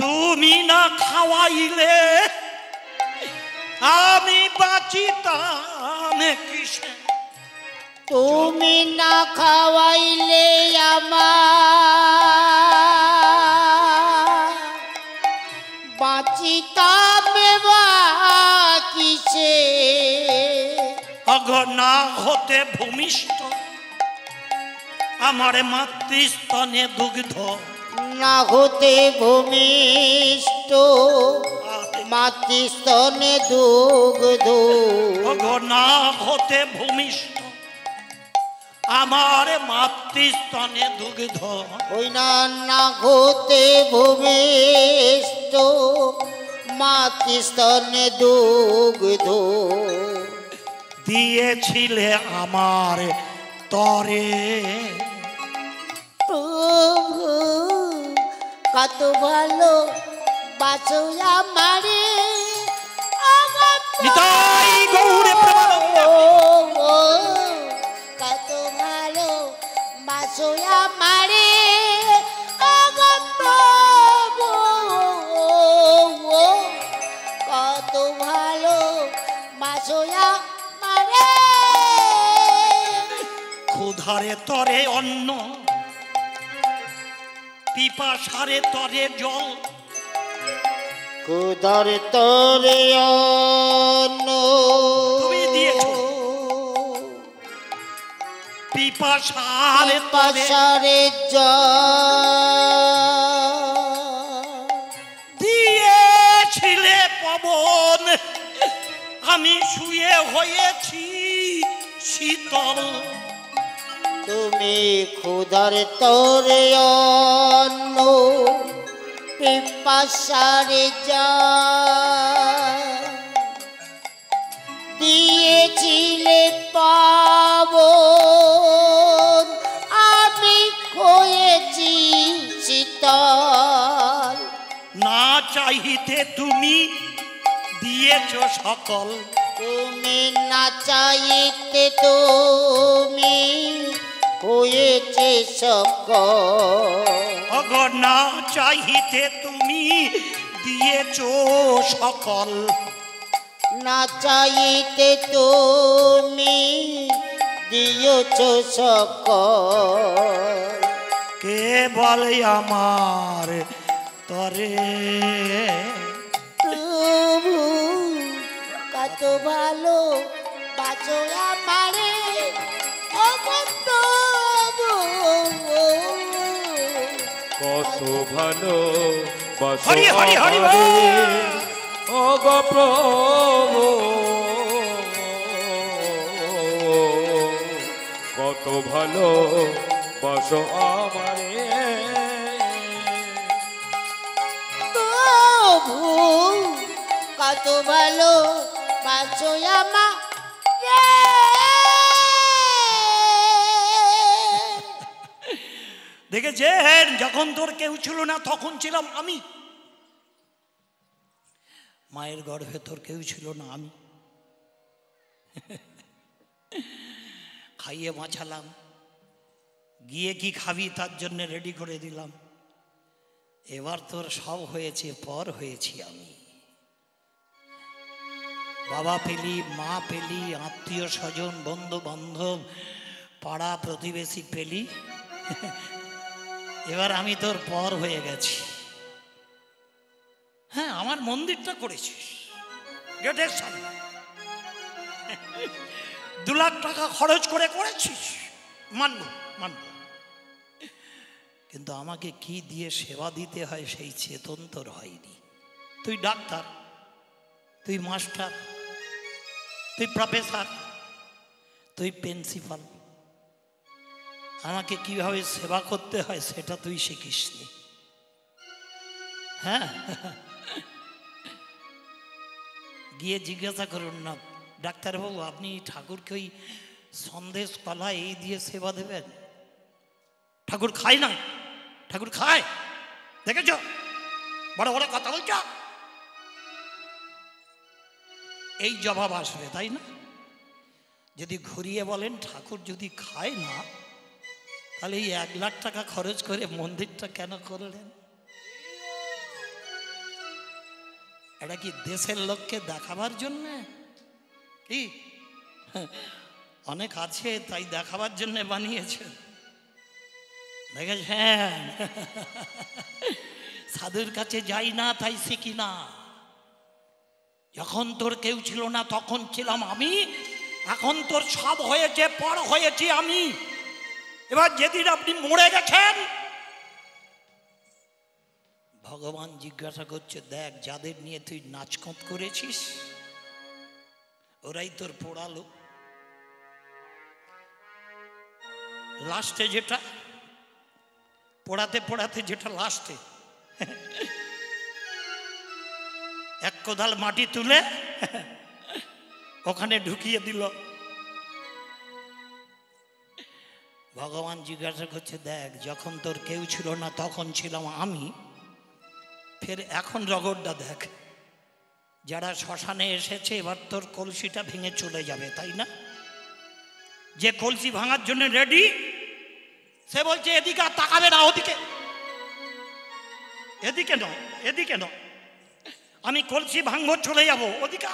Speaker 1: তুমি না খাওয়াইলে আমি বাঁচিতাম কিসে।
Speaker 2: তুমি না খাওয়াইলে আমার বাঁচিতাম বা কিসে।
Speaker 1: অঘর না হতে ভূমিষ্ঠ আমার মাতৃস্তনে দুগ্ধ,
Speaker 2: না হতে ভূমিষ্ঠ মাতৃস্তনে দুগ্ধ।
Speaker 1: অঘর না হতে ভূমিষ্ঠ আমার মাতৃস্তনে দুগ্ধ।
Speaker 2: ওই না না হতে ভূমিষ্ঠ মাতৃস্তনে দুগ্ধ।
Speaker 1: দিয়েছিলে আমার তরে
Speaker 2: প্রভু, কত ভালো বাসো আমারে।
Speaker 1: নিতাই গৌরে প্রেমানন্দ।
Speaker 2: কত ভালো বাসো আমারে প্রভু, কত ভালো বাসো আমারে।
Speaker 1: ক্ষুধারে তরে অন্ন, পিপাসারে তরে জল,
Speaker 2: ক্ষুধার তরে অন্ন
Speaker 1: তুমি দিয়েছো। পিপাসারে তরে
Speaker 2: পাশারে
Speaker 1: দিয়েছিলে পবন, আমি শুয়ে হয়েছি শীতল।
Speaker 2: তুমি ক্ষুধার তরে অন্ন পিপাসারে দিয়েছিলে পাবন, আমি হয়েছি শীতল।
Speaker 1: না চাইতে তুমি দিয়েছ সকল,
Speaker 2: তুমি না চাইতে তুমি হয়েছে সকল।
Speaker 1: অগর না চাইতে তুমি দিয়েছ সকল।
Speaker 2: না চাইতে তুমি দিয়েছ সকল।
Speaker 1: কে বলে আমার তরে
Speaker 2: প্রভু, কত ভালো বাসো আমারে প্রভু,
Speaker 3: কত ভালো বাসো
Speaker 1: হরি হরি হরি
Speaker 3: আমারে
Speaker 1: বল।
Speaker 3: ও গো প্রভু, কত ভালো বাসো আমারে।
Speaker 2: প্রভু, কত ভালো বাসো আমারে।
Speaker 1: দেখেছেন, যখন তোর কেউ ছিল না তখন ছিলাম আমি। মায়ের গর্ভে তোর কেউ ছিল না, আমি খাইয়ে বাঁচালাম, গিয়ে কি খাবি তার জন্য রেডি করে দিলাম। এবার তোর সব হয়েছে, পর হয়েছি আমি। বাবা পেলি, মা পেলি, আত্মীয় স্বজন, বন্ধু বান্ধব, পাড়া প্রতিবেশী পেলি। এবার আমি তোর পর হয়ে গেছি। হ্যাঁ, আমার মন্দিরটা করেছিস গেটের সামনে, 2 লাখ টাকা খরচ করে করেছিস, মানব মানব, কিন্তু আমাকে কি দিয়ে সেবা দিতে হয় সেই চেতন তোর হয়নি। তুই ডাক্তার, তুই মাস্টার, তুই প্রফেসর, তুই প্রিন্সিপাল, আমাকে কিভাবে সেবা করতে হয় সেটা তুই শিখিসনি। হ্যাঁ, গিয়ে জিজ্ঞাসা করুন না, ডাক্তারবাবু আপনি ঠাকুরকে ওই সন্দেশ কলা এই দিয়ে সেবা দেবেন? ঠাকুর খায় না? ঠাকুর খায় দেখেছ? বড় বড় কথা বলছ। এই জবাব আসবে, তাই না? যদি ঘুরিয়ে বলেন ঠাকুর যদি খায় না, তাহলে এই 1 লাখ টাকা খরচ করে মন্দিরটা কেন করলেন? এটা কি দেশের লোককে দেখাবার জন্যে? কি অনেক আছে তাই দেখাবার জন্য বানিয়েছে, দেখেছেন? সাধুর কাছে যাই না তাই শিখি না। যখন তোর কেউ ছিল না তখন ছিলাম আমি, এখন তোর সব হয়েছে, পর হয়েছি আমি। এবার যেদিন আপনি মরে গেছেন, ভগবান জিজ্ঞাসা করছে, দেখ যাদের নিয়ে তুই নাচকত করেছিস ওরাই তোর পোড়ালো। লাস্টে যেটা পোড়াতে পোড়াতে যেটা লাস্টে 1 কোদাল মাটি তুলে ওখানে ঢুকিয়ে দিল। ভগবান জিজ্ঞাসা করছে, দেখ যখন তোর কেউ ছিল না তখন ছিলাম আমি, ফের এখন রগড়টা দেখ। যারা শ্মশানে এসেছে এবার তোর কলসিটা ভেঙে চলে যাবে, তাই না? যে কলসি ভাঙার জন্য রেডি সে বলছে এদিকে আর তাকাবে না, ওদিকে, এদিকে নয়, এদিকে নয়, আমি কলসি ভাঙবো, চলে যাবো ওদিকে।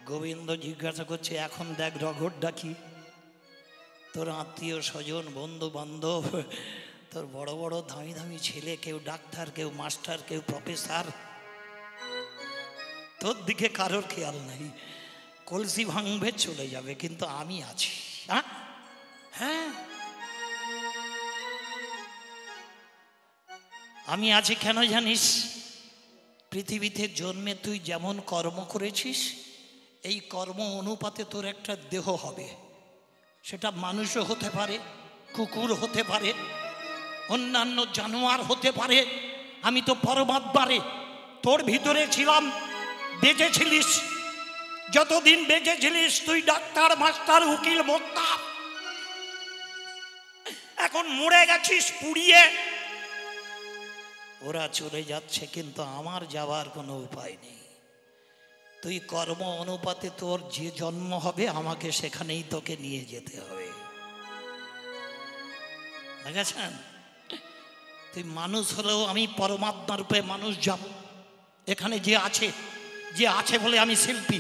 Speaker 1: গোবিন্দ জিজ্ঞাসা করছে, এখন দেখ রগড়টা কি? তোর আত্মীয় স্বজন, বন্ধু বান্ধব, তোর বড় বড় দামি দামি ছেলে, কেউ ডাক্তার, কেউ মাস্টার, কেউ প্রফেসর, তোর দিকে কারোর খেয়াল নাই। কলসি ভাঙবে চলে যাবে, কিন্তু আমি আছি। হ্যাঁ, আমি আছি কেন জানিস? পৃথিবীতে জন্মে তুই যেমন কর্ম করেছিস, এই কর্ম অনুপাতে তোর একটা দেহ হবে। সেটা মানুষও হতে পারে, কুকুর হতে পারে, অন্যান্য জানোয়ার হতে পারে। আমি তো পরমাত্মারে তোর ভিতরে ছিলাম, বেঁচেছিলিস। যতদিন বেঁচেছিলিস তুই ডাক্তার, মাস্টার, উকিল, মোক্তা। এখন মরে গেছিস পুড়িয়ে, ওরা চলে যাচ্ছে, কিন্তু আমার যাওয়ার কোনো উপায় নেই। তুই কর্ম অনুপাতে তোর যে জন্ম হবে আমাকে সেখানেই তোকে নিয়ে যেতে হবে, বুঝেছেন? তুই মানুষ হলেও আমি পরমাত্মা রূপে মানুষ যাব। এখানে যে আছে বলে আমি শিল্পী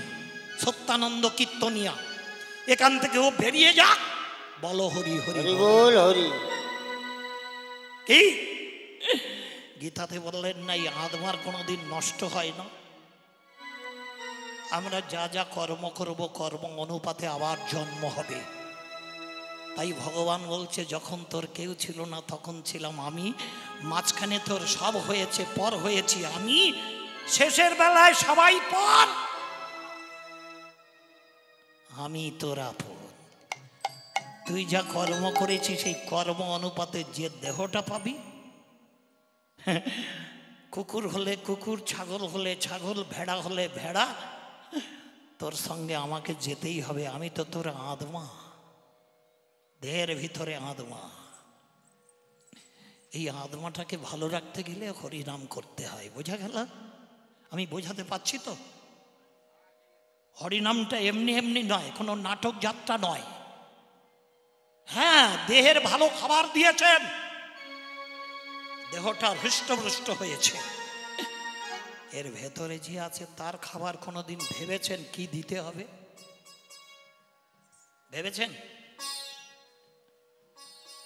Speaker 1: সত্যানন্দ কীর্তনিয়া, এখান থেকে ও বেরিয়ে যা, বলো হরি হরি বল হরি। কি গীতাতে বললেন না এই আত্মার কোনোদিন নষ্ট হয় না? আমরা যা যা কর্ম করব কর্ম অনুপাতে আবার জন্ম হবে। তাই ভগবান বলছে, যখন তোর কেউ ছিল না তখন ছিলাম আমি, মাঝখানে তোর সব হয়েছে, পর হয়েছি আমি, শেষের বেলায় সবাই পর, আমি তোর আপন। তুই যা কর্ম করেছিস সেই কর্ম অনুপাতে যে দেহটা পাবি, কুকুর হলে কুকুর, ছাগল হলে ছাগল, ভেড়া হলে ভেড়া, তোর সঙ্গে আমাকে যেতেই হবে। আমি তো তোর আত্মা, দেহের ভিতরে আত্মা। এই আত্মাটাকে ভালো রাখতে গেলে হরিনাম করতে হয়, বোঝা গেল? আমি বোঝাতে পারছি তো? হরিনামটা এমনি এমনি নয়, কোনো নাটক যাত্রা নয়। হ্যাঁ, দেহের ভালো খাবার দিয়েছেন, দেহটা হৃষ্টপুষ্ট হয়েছে, এর ভেতরে যে আছে তার খাবার কোনোদিন ভেবেছেন কি দিতে হবে? ভেবেছেন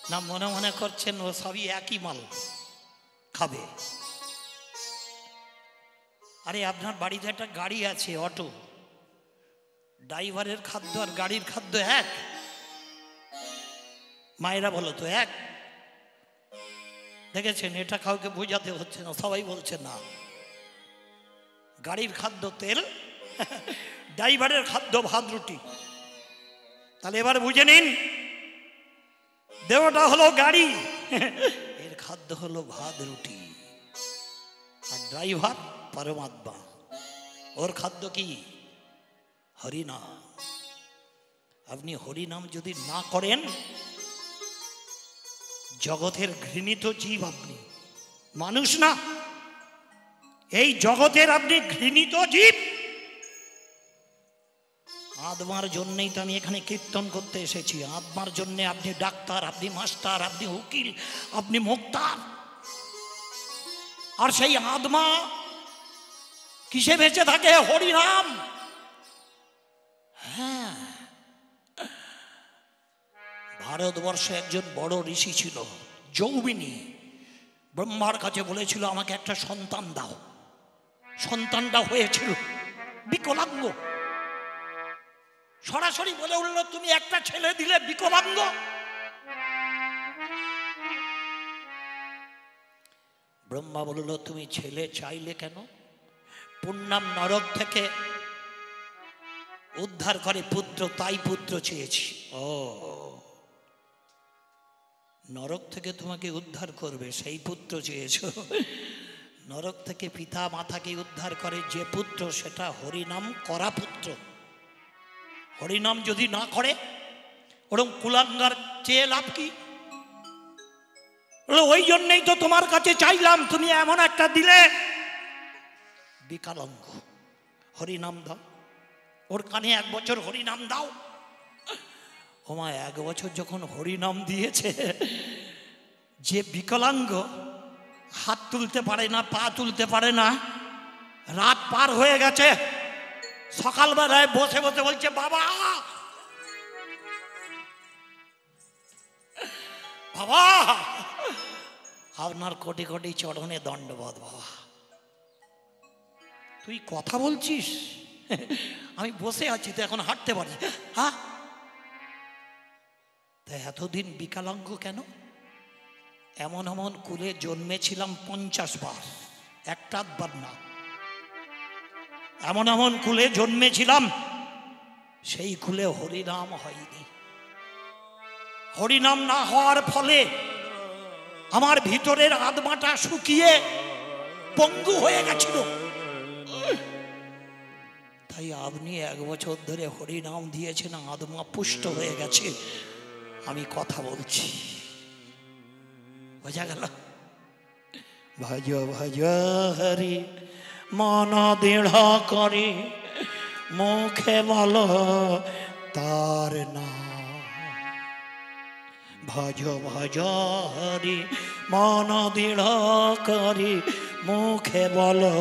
Speaker 1: না? মনে মনে করছেন ও সবই একই মাল খাবে। আরে আপনার বাড়িতে একটা গাড়ি আছে, অটো, ড্রাইভারের খাদ্য আর গাড়ির খাদ্য এক? মায়েরা বলো তো এক? দেখেছেন, এটা কাউকে বোঝাতে হচ্ছে না, সবাই বলছে না। গাড়ির খাদ্য তেল, ড্রাইভারের খাদ্য ভাত রুটি। তাহলে এবার বুঝে নিন, দেহটা হলো গাড়ি, এর খাদ্য হলো ভাত রুটি। আর ড্রাইভার পরমাত্মা, ওর খাদ্য কি? হরিনাম। আপনি হরিনাম যদি না করেন, জগতের ঘৃণিত জীব আপনি, মানুষ না, এই জগতের আপনি ঘৃণিত জীব। আত্মার জন্যই তো আমি এখানে কীর্তন করতে এসেছি। আত্মার জন্যে আপনি ডাক্তার, আপনি মাস্টার, আপনি উকিল, আপনি মুক্তার। আর সেই আত্মা কিসে বেঁচে থাকে? হরিনাম। হ্যাঁ, ভারতবর্ষে একজন বড় ঋষি ছিল, যৌবিনী। ব্রহ্মার কাছে বলেছিল আমাকে একটা সন্তান দাও। সন্তানটা হয়েছিল বিকলাঙ্গ। সরাসরি বলে উঠল, তুমি একটা ছেলে দিলে বিকলাঙ্গ। ব্রহ্মা বলল, তুমি ছেলে চাইলে কেন? পুণ্যাম নরক থেকে উদ্ধার করে পুত্র, তাই পুত্র চেয়েছি। ও, নরক থেকে তোমাকে উদ্ধার করবে সেই পুত্র চেয়েছ? নরক থেকে পিতা মাতাকে উদ্ধার করে যে পুত্র, সেটা হরিনাম করা পুত্র। হরিনাম যদি না করে, ওরকম কুলাঙ্গার চেয়ে লাভ কি? ওই জন্যই তো তোমার কাছে চাইলাম, তুমি এমন একটা দিলে বিকলাঙ্গ। হরিনাম দাও, ওর কানে 1 বছর হরিনাম দাও। ওমা, 1 বছর যখন হরিনাম দিয়েছে, যে বিকলাঙ্গ, হাত তুলতে পারে না, পা তুলতে পারে না, রাত পার হয়ে গেছে, সকালবেলায় বসে বসে বলছে, বাবা বাবা, আপনার কোটি কোটি চরণে দণ্ডবোধ বাবা। তুই কথা বলছিস, আমি বসে আছি তো, এখন হাঁটতে পারি। হ্যাঁ, তা এতদিন বিকলাঙ্গ কেন? এমন এমন কুলে জন্মেছিলাম 50 বার, একটা বার না। এমন এমন কুলে জন্মেছিলাম, সেই কুলে হরিনাম হয়নি। হরিনাম না হওয়ার ফলে আমার ভিতরের আত্মাটা শুকিয়ে পঙ্গু হয়ে গেছিল। তাই আপনি 1 বছর ধরে হরিনাম দিয়েছেন, আত্মা পুষ্ট হয়ে গেছে। আমি কথা বলছি, বোঝা গেল? ভজ ভজ হরি মন দৃঢ় করে, মুখে বলো তার নাম। ভজ ভজ হরি মন দৃঢ় করে, মুখে বলো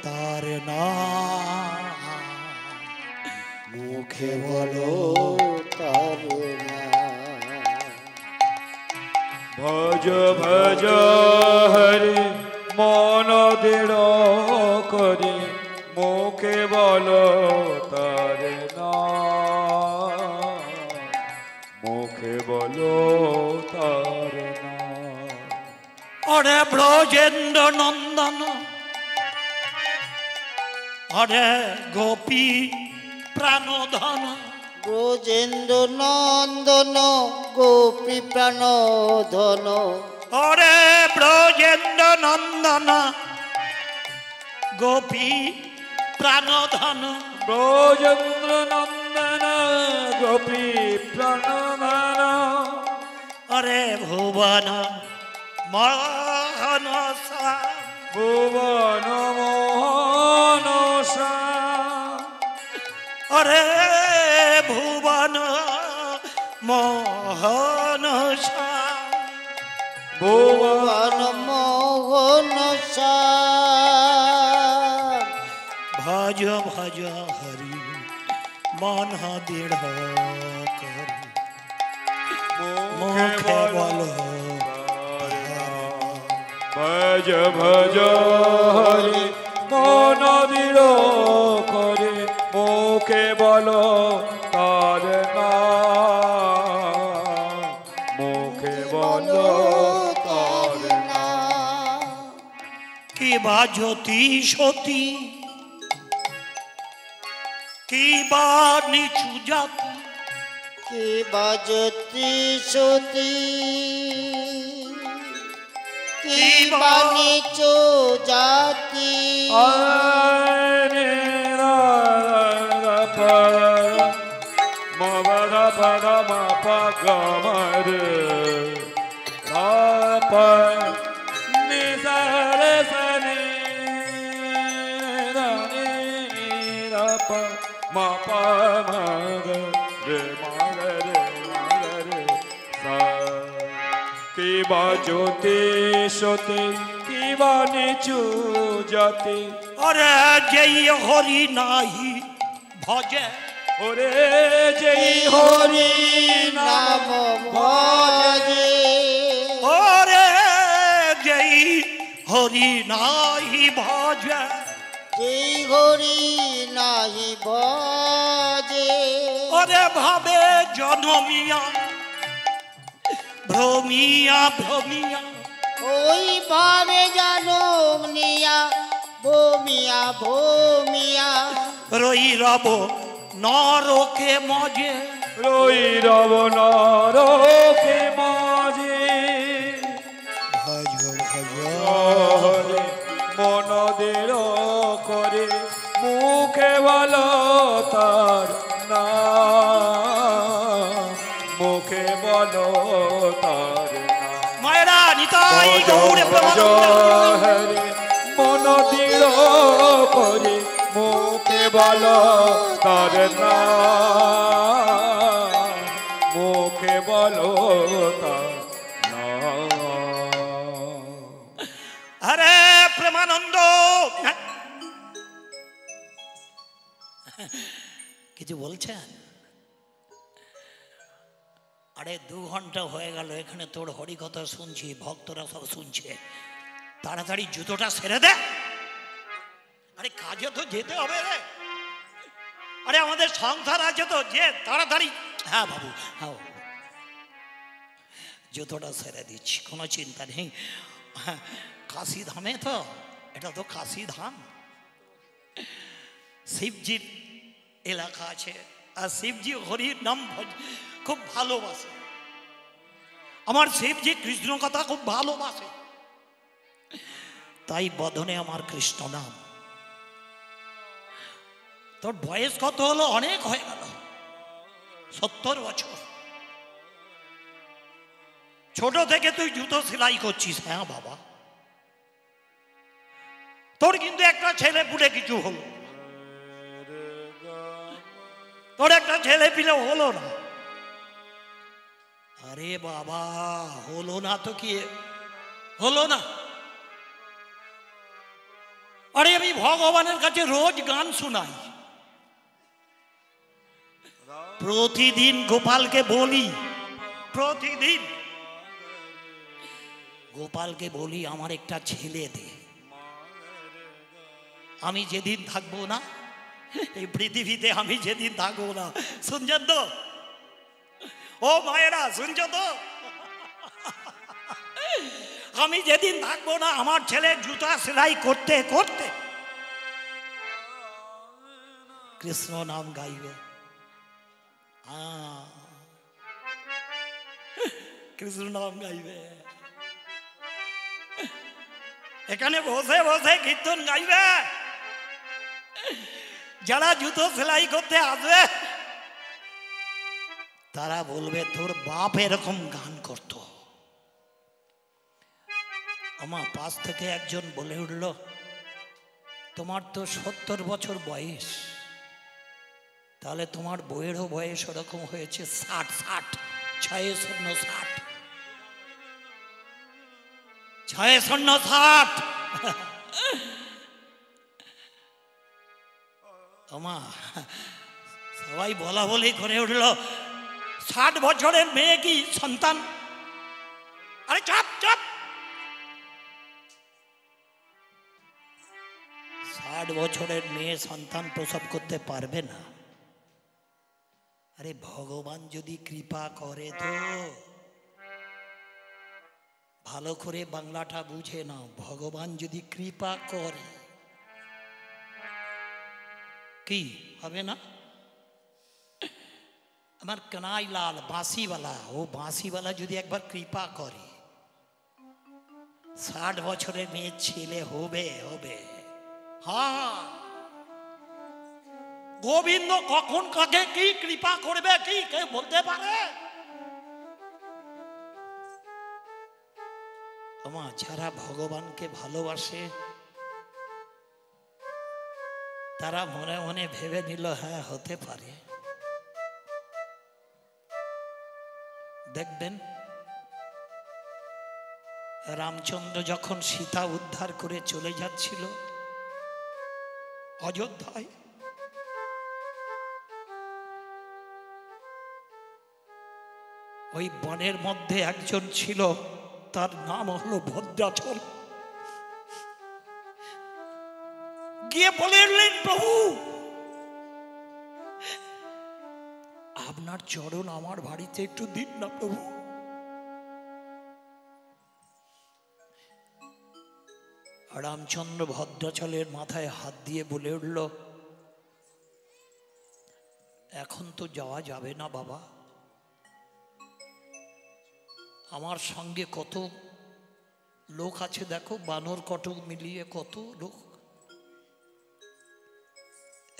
Speaker 1: তার নাম।
Speaker 2: মুখে বলো তার নাম।
Speaker 3: ভজ ভজ হরি মন দৃঢ় করে, মুখে বলো তার নাম। মুখে বলো তার নাম।
Speaker 1: অরে ব্রজেন্দ্র নন্দন, অরে গোপী প্রাণধন,
Speaker 2: ব্রজেন্দ্র নন্দন গোপী প্রাণধন।
Speaker 1: অরে ব্রজেন্দ্র নন্দন গোপী প্রাণধন।
Speaker 3: ব্রজেন্দ্র নন্দন গোপী প্রাণধন।
Speaker 1: অরে ভুবন মোহন শ্যাম,
Speaker 3: ভুবন মোহন শ্যাম।
Speaker 1: অরে ভুবন মোহন শ্যাম,
Speaker 2: ভুবন মোহন শ্যাম।
Speaker 1: ভজ ভজ হরি মন দৃঢ় করি মুখে বলো
Speaker 3: ভজ ভজ হরি মন দৃঢ় করে মুখে বলো তার নাম মুখে বলো তার নাম
Speaker 1: কি বা জ্যোতি সতী কি বা নিচু জাতি
Speaker 2: কি বাজতি সতী কি বানিচো জাতি
Speaker 3: কিবা জ্যোতি সতী কিবা নিচু জাতি
Speaker 1: অরে যেই হরি নাহি ভজে
Speaker 3: ওরে যেই হরি
Speaker 2: নাম ভজে
Speaker 1: ওরে যেই হরি নাহি ভজে
Speaker 2: যেই হরি নাহি ভজে
Speaker 1: ওরে ভাবে জনমিয়া ভ্রমিয়া ভ্রমিয়া
Speaker 2: ওই ভাবে জানো নিয়া ভূমিয়া ভূমিয়া
Speaker 1: রই রব নরকে মজে
Speaker 3: রই রব নরকে মাঝে
Speaker 1: ভজ ভজ
Speaker 3: হরে মন দৃঢ় করে মুখে বলো তার নাম মুখে বলো তার নাম
Speaker 1: মায়েরা নিতাই গৌরে
Speaker 3: হরে মন দৃঢ় করে মুখে বলো তার নাম মুখে বলো তার নাম
Speaker 1: আরে প্রেমানন্দ কিছু বলছেন? আরে 2 ঘন্টা হয়ে গেল এখানে তোর হরিকথা শুনছি, ভক্তরা সব শুনছে, তাড়াতাড়ি জুতোটা সেরে দে। আরে কাজে তো যেতে হবে রে, আরে আমাদের সংসার আছে তো, যে তাড়াতাড়ি। হ্যাঁ বাবু, হ্যাঁ জুতোটা সেরে দিচ্ছি, কোনো চিন্তা নেই। হ্যাঁ, কাশি ধামে তো, এটা তো কাশি ধাম, শিবজির এলাকা আছে, আর শিবজি হরির নাম খুব ভালোবাসে। আমার শিবজি কৃষ্ণ কথা খুব ভালোবাসে, তাই বদনে আমার কৃষ্ণ নাম। তোর বয়স কত হলো? অনেক হয়ে গেল, 70 বছর। ছোট থেকে তুই জুতো সেলাই করছিস? হ্যাঁ বাবা, তোর কিন্তু একটা ছেলে পুলে কিছু হলো, তোর একটা ছেলে পিলে হলো না। আরে বাবা, হলো না তো কি হলো না? আরে আমি ভগবানের কাছে রোজ গান শোনাই, প্রতিদিন গোপালকে বলি, প্রতিদিন গোপালকে বলি আমার একটা ছেলে দে। আমি যেদিন থাকবো না এই পৃথিবীতে, আমি যেদিন থাকবো না, শুনছেন তো ও মায়েরা, শুনছ তো? আমি যেদিন থাকবো না, আমার ছেলে জুতা সেলাই করতে করতে কৃষ্ণ নাম গাইবে। কৃষ্ণ নাম গাইবে, এখানে বসে বসে কীর্তন গাইবে। যারা জুতো সেলাই করতে আসবে তারা বলবে তোর বাপ এরকম গান করত। আমার পাশ থেকে একজন বলে উঠল, তোমার তো 70 বছর বয়স, তাহলে তোমার বইয়েরও বয়স ওরকম হয়েছে 60, 60। ওমা সবাই বলা বলি করে উঠল, 60 বছরের মেয়ে কি সন্তান? আরে চাপ চাপ, 60 বছরের মেয়ে সন্তান প্রসব করতে পারবে না? আরে ভগবান যদি কৃপা করে তো, ভালো করে বাংলাটা বুঝে নাও, ভগবান যদি কৃপা করে কি হবে না? আমার কানাই লাল বাঁশিওয়ালা, ও বাঁশিওয়ালা যদি একবার কৃপা করে, 60 বছরের মেয়ে ছেলে হবে হবে। হ্যাঁ, গোবিন্দ কখন কাকে কি কৃপা করবে কি কে বলতে পারে? যারা ভগবানকে ভালোবাসে তারা মনে মনে ভেবে নিল হ্যাঁ হতে পারে। দেখবেন রামচন্দ্র যখন সীতা উদ্ধার করে চলে যাচ্ছিল অযোধ্যায়, ওই বনের মধ্যে একজন ছিল, তার নাম হলো ভদ্রাচল। গিয়ে বললেন, প্রভু আপনার চরণ আমার বাড়িতে একটু দিন না প্রভু। রামচন্দ্র ভদ্রাচলের মাথায় হাত দিয়ে বলে উঠল, এখন তো যাওয়া যাবে না বাবা, আমার সঙ্গে কত লোক আছে দেখো, বানর কটক মিলিয়ে কত লোক,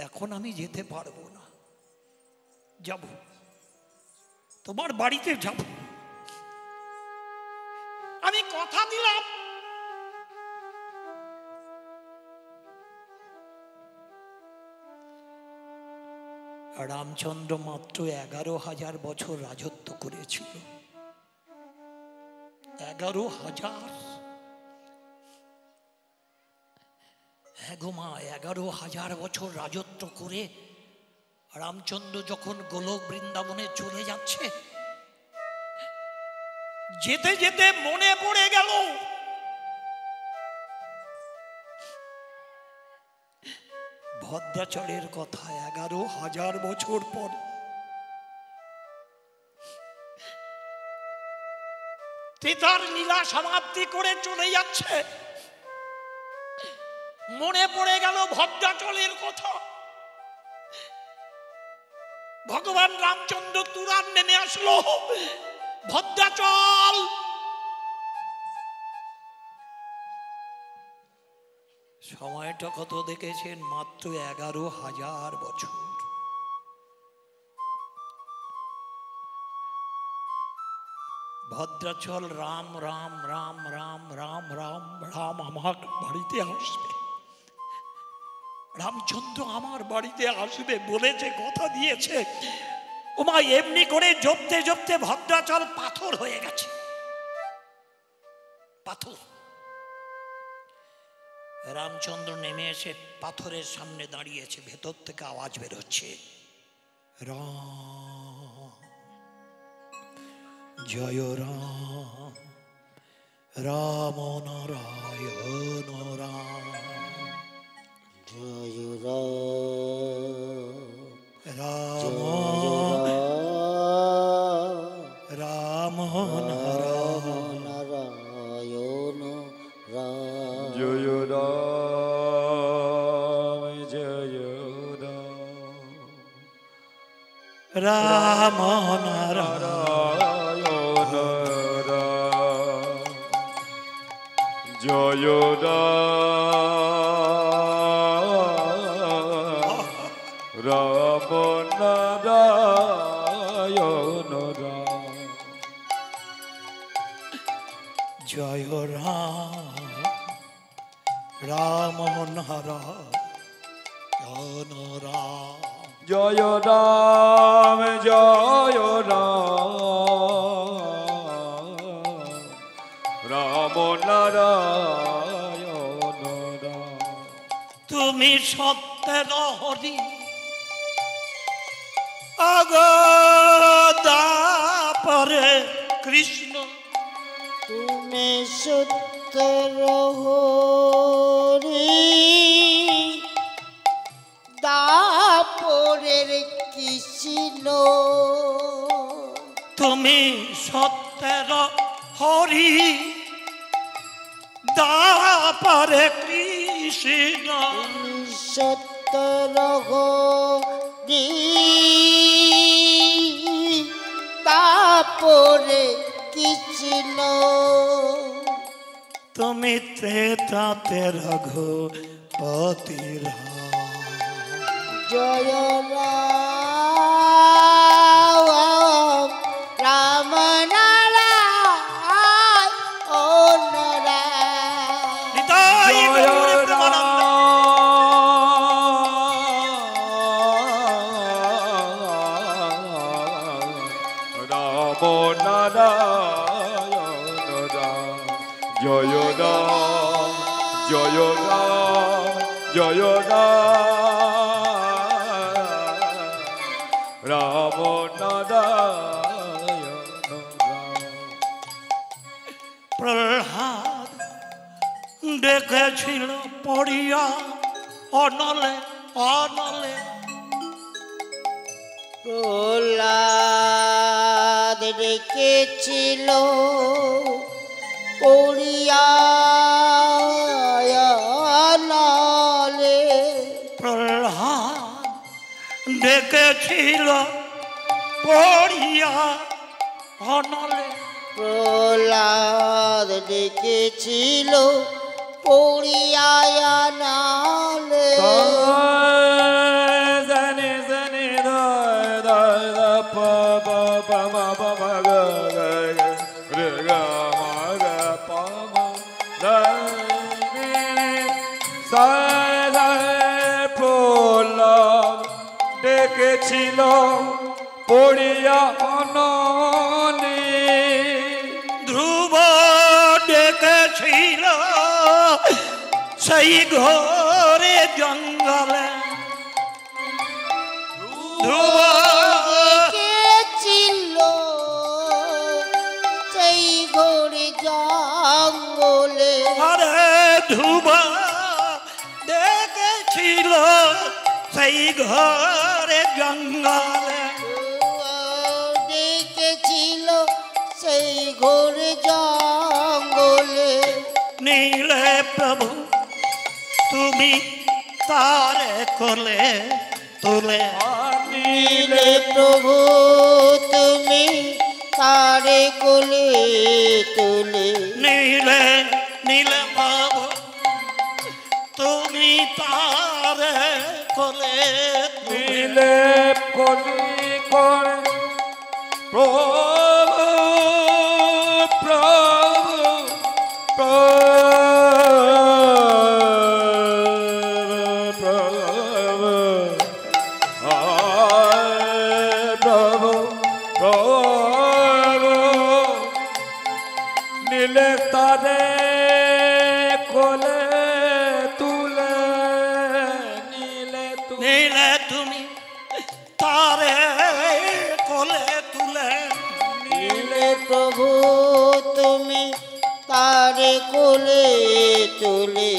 Speaker 1: এখন আমি যেতে পারবো না, যাব তোমার বাড়িতে যাব, আমি কথা দিলাম। রামচন্দ্র মাত্র 11,000 বছর রাজত্ব করেছিল। 11,000, হ্যাঁ গো মা, 11,000 বছর রাজত্ব করে রামচন্দ্র যখন গোলক বৃন্দাবনে চলে যাচ্ছে, যেতে যেতে মনে পড়ে গেল ভদ্রাচলের কথা। 11,000 বছর পর পিতার লীলা সমাপ্তি করে চলে যাচ্ছে, মনে পড়ে গেল ভদ্রাচলের কথা। ভগবান রামচন্দ্র তুরান নেমে আসলো, ভদ্রাচল। সময়টা কত দেখেছেন? মাত্র 11,000 বছর। ভদ্রাচল রাম রাম রাম রাম রাম রাম রাম আমার বাড়িতে আসবে, রামচন্দ্র আমার বাড়িতে আসবে বলেছে, কথা দিয়েছে। ওমা এমনি করে জপতে জপতে ভদ্রাচল পাথর হয়ে গেছে, পাথর। রামচন্দ্র নেমে এসে পাথরের সামনে দাঁড়িয়েছে, ভেতর থেকে আওয়াজ বেরোচ্ছে, রাম জয় রাম, রাম নারায়ণ রাম,
Speaker 2: জয় রাম,
Speaker 1: রাম রাম
Speaker 2: নারায়ণ রাম,
Speaker 3: জয় রাম জয়
Speaker 1: রাম নারায়ণ
Speaker 3: রাম, জয় রাম নারায়ণ রাম,
Speaker 1: জয় রাম রাম নারায়ণ রাম,
Speaker 3: জয় রাম জয় রাম, রাম নারায়ণ রাম।
Speaker 1: তুমি সত্যের হরি কৃষ্ণ
Speaker 2: তুমি সত্যর হরি দাপরের কৃষ্ণ
Speaker 1: তুমি সত্যের হরি দাপরে কৃষ্ণ
Speaker 2: সত্যর হরি দাপরে কৃষ্ণ
Speaker 1: তুমি ত্রেতাতে রঘুপতির
Speaker 2: জয় রাম রাম নারায়ণ ও নারায়ণ
Speaker 1: হৃদয় গৌরে প্রেমানন্দ।
Speaker 3: রাম নারায়ণ রাম জয় রাম জয় রাম জয় রাম রাম নারায়ণ রাম
Speaker 1: প্রহ্লাদ দেখেছিল পড়িয়া অনলে অনলে
Speaker 2: প্রহ্লাদ ডেকেছিল পড়িয়া নালে
Speaker 1: প্রহ্লাদ দেখেছিল পড়িয়া অনলে
Speaker 2: প্রহ্লাদ ডেকেছিল পড়িয়া নালে
Speaker 3: জানি জানি প প প ম প ম গ গ রে গ ম গ প ম দ নি সা রে প্রহ্লাদ ডেকেছিল পড়িয়া অনলে
Speaker 1: ধ্রুব ডেকেছিল সেই ঘরে জঙ্গলে ধ্রুব
Speaker 2: ডেকেছিল সেই ঘরে জঙ্গলে
Speaker 1: আরে ধ্রুব ডেকেছিল সেই ঘরে জঙ্গলে
Speaker 2: ডেকেছিল সেই ঘরে জঙ্গলে
Speaker 1: নীলে প্রভু তুমি তারে কোলে তুলে
Speaker 2: নীলে প্রভু তুমি তারে কোলে তুলে
Speaker 1: নীলে নীলে প্রভু তুমি তারে কোলে তুলে
Speaker 3: নীলে কলি করে প্রভু প্রভু প্রভু প্রভু প্রভু নীলে তারে কোলে তুলে নীলে
Speaker 1: নীলে তুমি তারে কোলে তুলে
Speaker 2: নীলে প্রভু তুমি তারে কোলে তুলে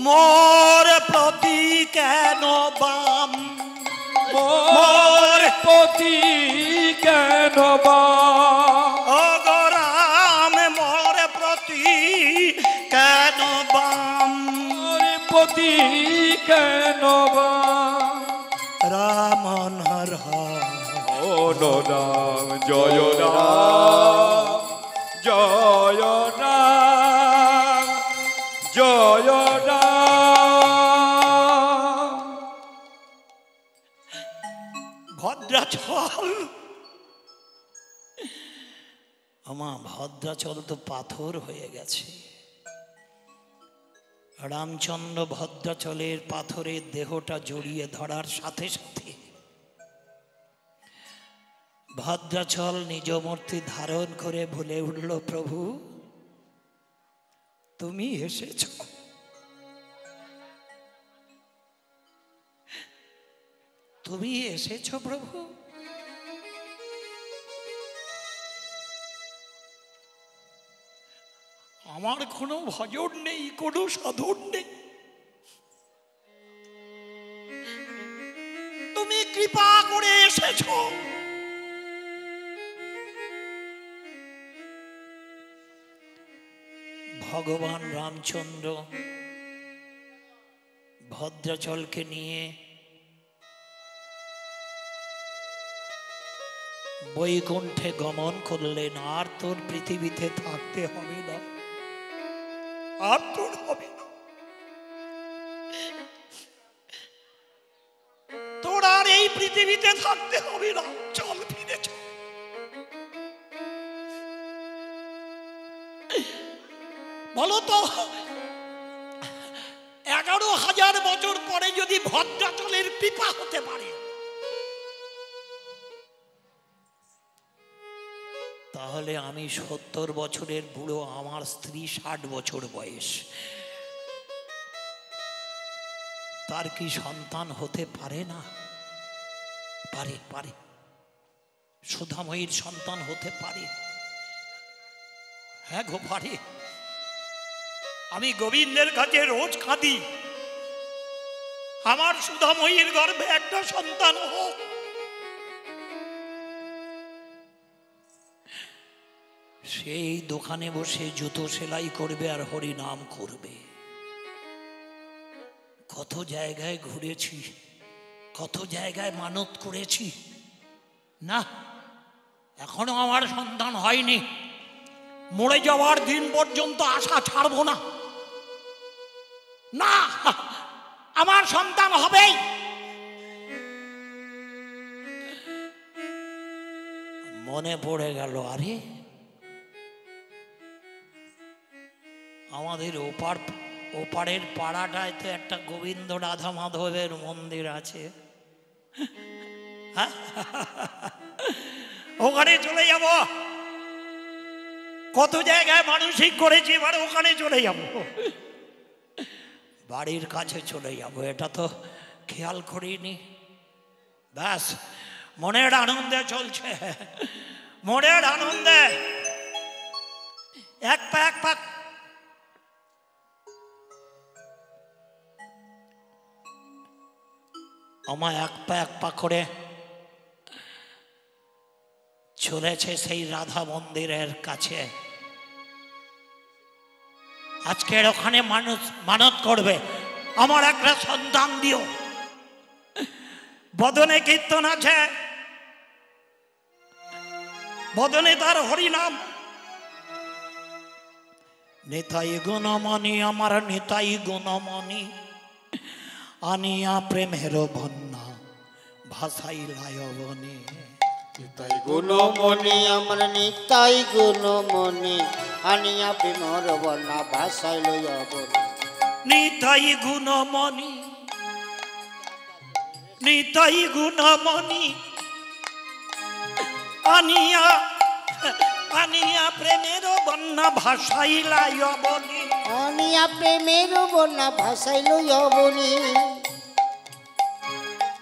Speaker 1: মোর প্রতি কেন বাম
Speaker 3: মোর পতি কেন বা
Speaker 1: অগরাম মোর প্রতি কেন বাম
Speaker 3: মোর পতি কেন বা
Speaker 1: রাম নর
Speaker 3: ও রাম জয় রাম জয় রাম জয় রাম
Speaker 1: ভদ্রাচল আমার ভদ্রাচল তো পাথর হয়ে গেছে। রামচন্দ্র ভদ্রাচলের পাথরের দেহটা জড়িয়ে ধরার সাথে সাথে ভদ্রাচল নিজ মূর্তি ধারণ করে বলে উঠল, প্রভু তুমি এসেছ, তুমি এসেছ প্রভু। আমার কোনো ভজন নেই, কোনো সাধন নেই, তুমি কৃপা করে এসেছ। ভগবান রামচন্দ্র ভদ্রাচলকে নিয়ে বৈকুণ্ঠে গমন করলেন। আর তোর পৃথিবীতে থাকতে হবে না, আর তোর হবে না, তোর আর এই পৃথিবীতে থাকতে হবে না, চল ফিরে চল। বলো তো 11,000 বছর পরে যদি ভদ্রাচলের কৃপা হতে পারে, তাহলে আমি 70 বছরের বুড়ো, আমার স্ত্রী 60 বছর বয়স, তার কি সন্তান হতে পারে না? পারে, পারে, সুধাময়ীর সন্তান হতে পারে। হ্যাঁ গো পারে। আমি গোবিন্দের কাছে রোজ কাঁদি, আমার সুধাময়ীর গর্ভে একটা সন্তান হোক। সেই দোকানে বসে জুতো সেলাই করবে আর হরি নাম করবে। কত জায়গায় ঘুরেছি, কত জায়গায় মানত করেছি, না এখনো আমার সন্তান হয়নি। মরে যাওয়ার দিন পর্যন্ত আশা ছাড়বো না, না আমার সন্তান হবেই। মনে পড়ে গেল, আরে আমাদের ওপারের পাড়াটায় তো একটা গোবিন্দ রাধা মাধবের মন্দির আছে, ওখানে চলে যাব। কত জায়গায় মানসিক করেছি, এবার ওখানে চলে যাব, বাড়ির কাছে চলে যাব, এটা তো খেয়াল করিনি। ব্যাস মনের আনন্দে চলছে, মনের আনন্দে এক পা এক পা। আমার এক পা এক পা করে চলেছে সেই রাধা মন্দিরের কাছে। আজকের ওখানে মানুষ মানত করবে, আমার একটা সন্তান দিও। বদনে কীর্তন আছে, বদনে তার হরিনাম। নিতাই গুণমণি আমার নিতাই গুণমণি, আনিয়া প্রেমের বন্যা ভাসাইলায় বনে।
Speaker 2: নিতাই গুণমণি আমার নিতাই গুণমণি, আনিয়া প্রেমের বন্যা ভাসাইল বনে।
Speaker 1: নিতাই গুণমণি, নিতাই গুণমণি, আনিয়া আনিয়া প্রেমের বন্যা ভাসাইলায় বনে।
Speaker 2: আনিয়া প্রেমের বন্যা ভাসাইল বনে।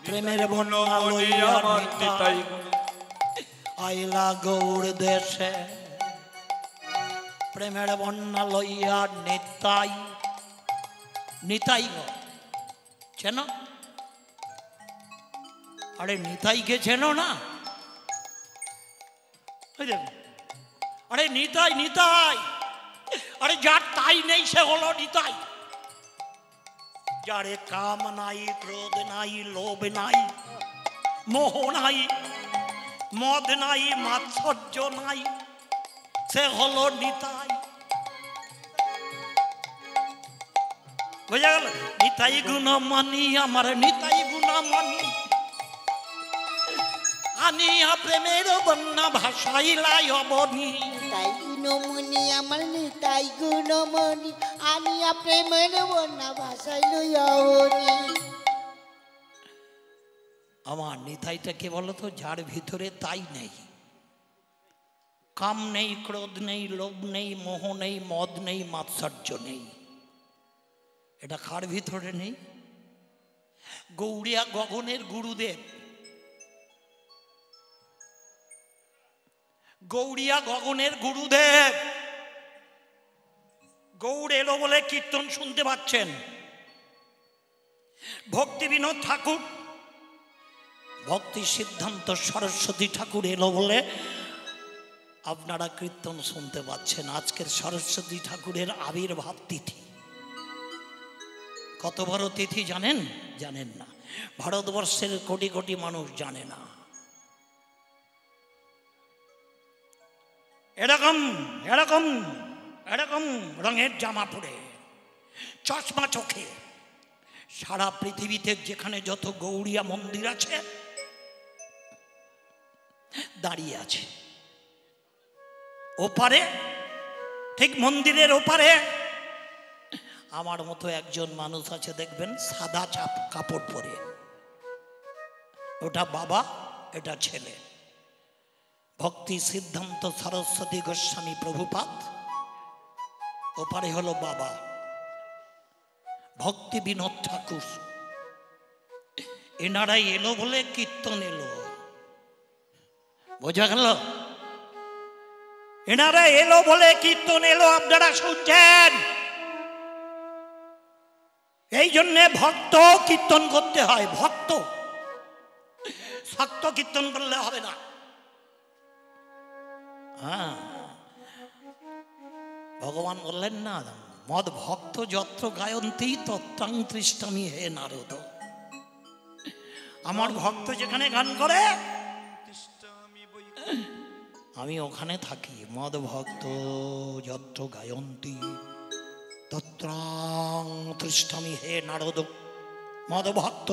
Speaker 1: প্রেমের বন্যা লইয়া নিতাই আইলা গৌর দেশে। প্রেমের বন্যা লইয়া নিতাই, নিতাই গো চেন? আরে নিতাইকে চেনো না? আরে নিতাই, নিতাই, আরে যার তাই নেই সে হলো নিতাই। যারে কাম নাই, ক্রোধ নাই, লোভ নাই, মোহ নাই, মদ নাই, মাৎসর্য নাই, সে হলো নিতাই। বুঝা গেল? নিতাই গুণমণি আমার নিতাই গুণমণি, আনিয়া প্রেমের বন্যা ভাসাইলায় বনি।
Speaker 2: নিতাই গুণমণি আমার নিতাই গুণমণি, আনিয়া প্রেমের বন্যা ভাসাইল বনে।
Speaker 1: আমার নিতাইটা কে বলতো? যার ভিতরে তাই নেই, কাম নেই, ক্রোধ নেই, লোভ নেই, মোহ নেই, মদ নেই, মাৎসর্য নেই। এটা কার ভিতরে নেই? গৌড়িয়া গগনের গুরুদেব, গৌড়িয়া গগনের গুরুদেব গৌড় এলো বলে কীর্তন শুনতে পাচ্ছেন। ভক্তি বিনোদ ঠাকুর, ভক্তি সিদ্ধান্ত সরস্বতী ঠাকুর এলো বলে আপনারা কীর্তন শুনতে পাচ্ছেন। আজকের সরস্বতী ঠাকুরের আবির্ভাব তিথি। কত বড় তিথি জানেন? জানেন না। ভারতবর্ষের কোটি কোটি মানুষ জানে না। এরকম এরকম এরকম রঙের জামা পরে, চশমা চোখে, সারা পৃথিবীতে যেখানে যত গৌড়িয়া মন্দির আছে দাঁড়িয়ে আছে। ওপারে, ঠিক মন্দিরের ওপারে আমার মতো একজন মানুষ আছে, দেখবেন সাদা কাপড় পরে। ওটা বাবা, এটা ছেলে। ভক্তি সিদ্ধান্ত সরস্বতী গোস্বামী প্রভুপাদ, ওপারে হলো বাবা ভক্তি বিনোদ ঠাকুর। এনারাই এলো বলে কীর্তন এলো। বোঝা গেল? এনারা এলো বলে কীর্তন এলো, আপনারা শুনছেন। এই জন্যে ভক্ত কীর্তন করতে হয়। ভক্ত শক্ত কীর্তন করলে হবে না। হ্যাঁ, ভগবান বললেন না, মদ ভক্ত যত্র গায়ন্তী তত্রাং তৃষ্টামি হে নারদ। আমার ভক্ত যেখানে গান করে আমি ওখানে থাকি। মদ ভক্ত যত্র গায়ন্তী তত্রাং তৃষ্টামি হে নারদ। মদ ভক্ত,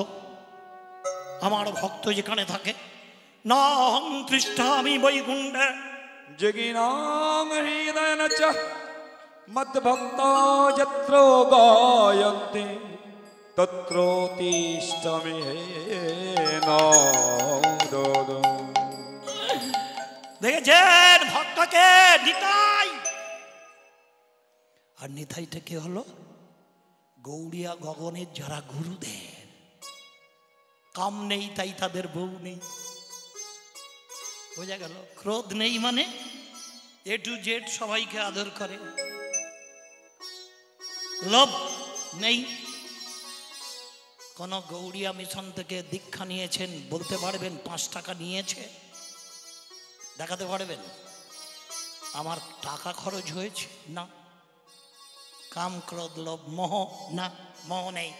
Speaker 1: আমার ভক্ত যেখানে থাকে, নাহং তৃষ্টামি বৈকুণ্ঠে
Speaker 3: জগিনাং হৃদয়ন চ মদ্ভক্ত যত্র গায়ন্তি তত্র তিষ্ঠামি হে নারদ।
Speaker 1: দেখেছেন ভক্তকে? নিতাই। আর নিতাইটা কে হলো? গৌড়িয়া গগনের যারা গুরুদেব। কাম নেই তাই তাদের বউ নেই। বোঝা গেল? ক্রোধ নেই মানে এ টু জেড সবাইকে আদর করে। লোভ নেই। কোন গৌড়িয়া মিশন থেকে দীক্ষা নিয়েছেন বলতে পারবেন 5 টাকা নিয়েছে? দেখাতে পারবেন? আমার টাকা খরচ হয়েছে? না। কাম ক্রোধ লোভ মোহ? না, মোহ নেই।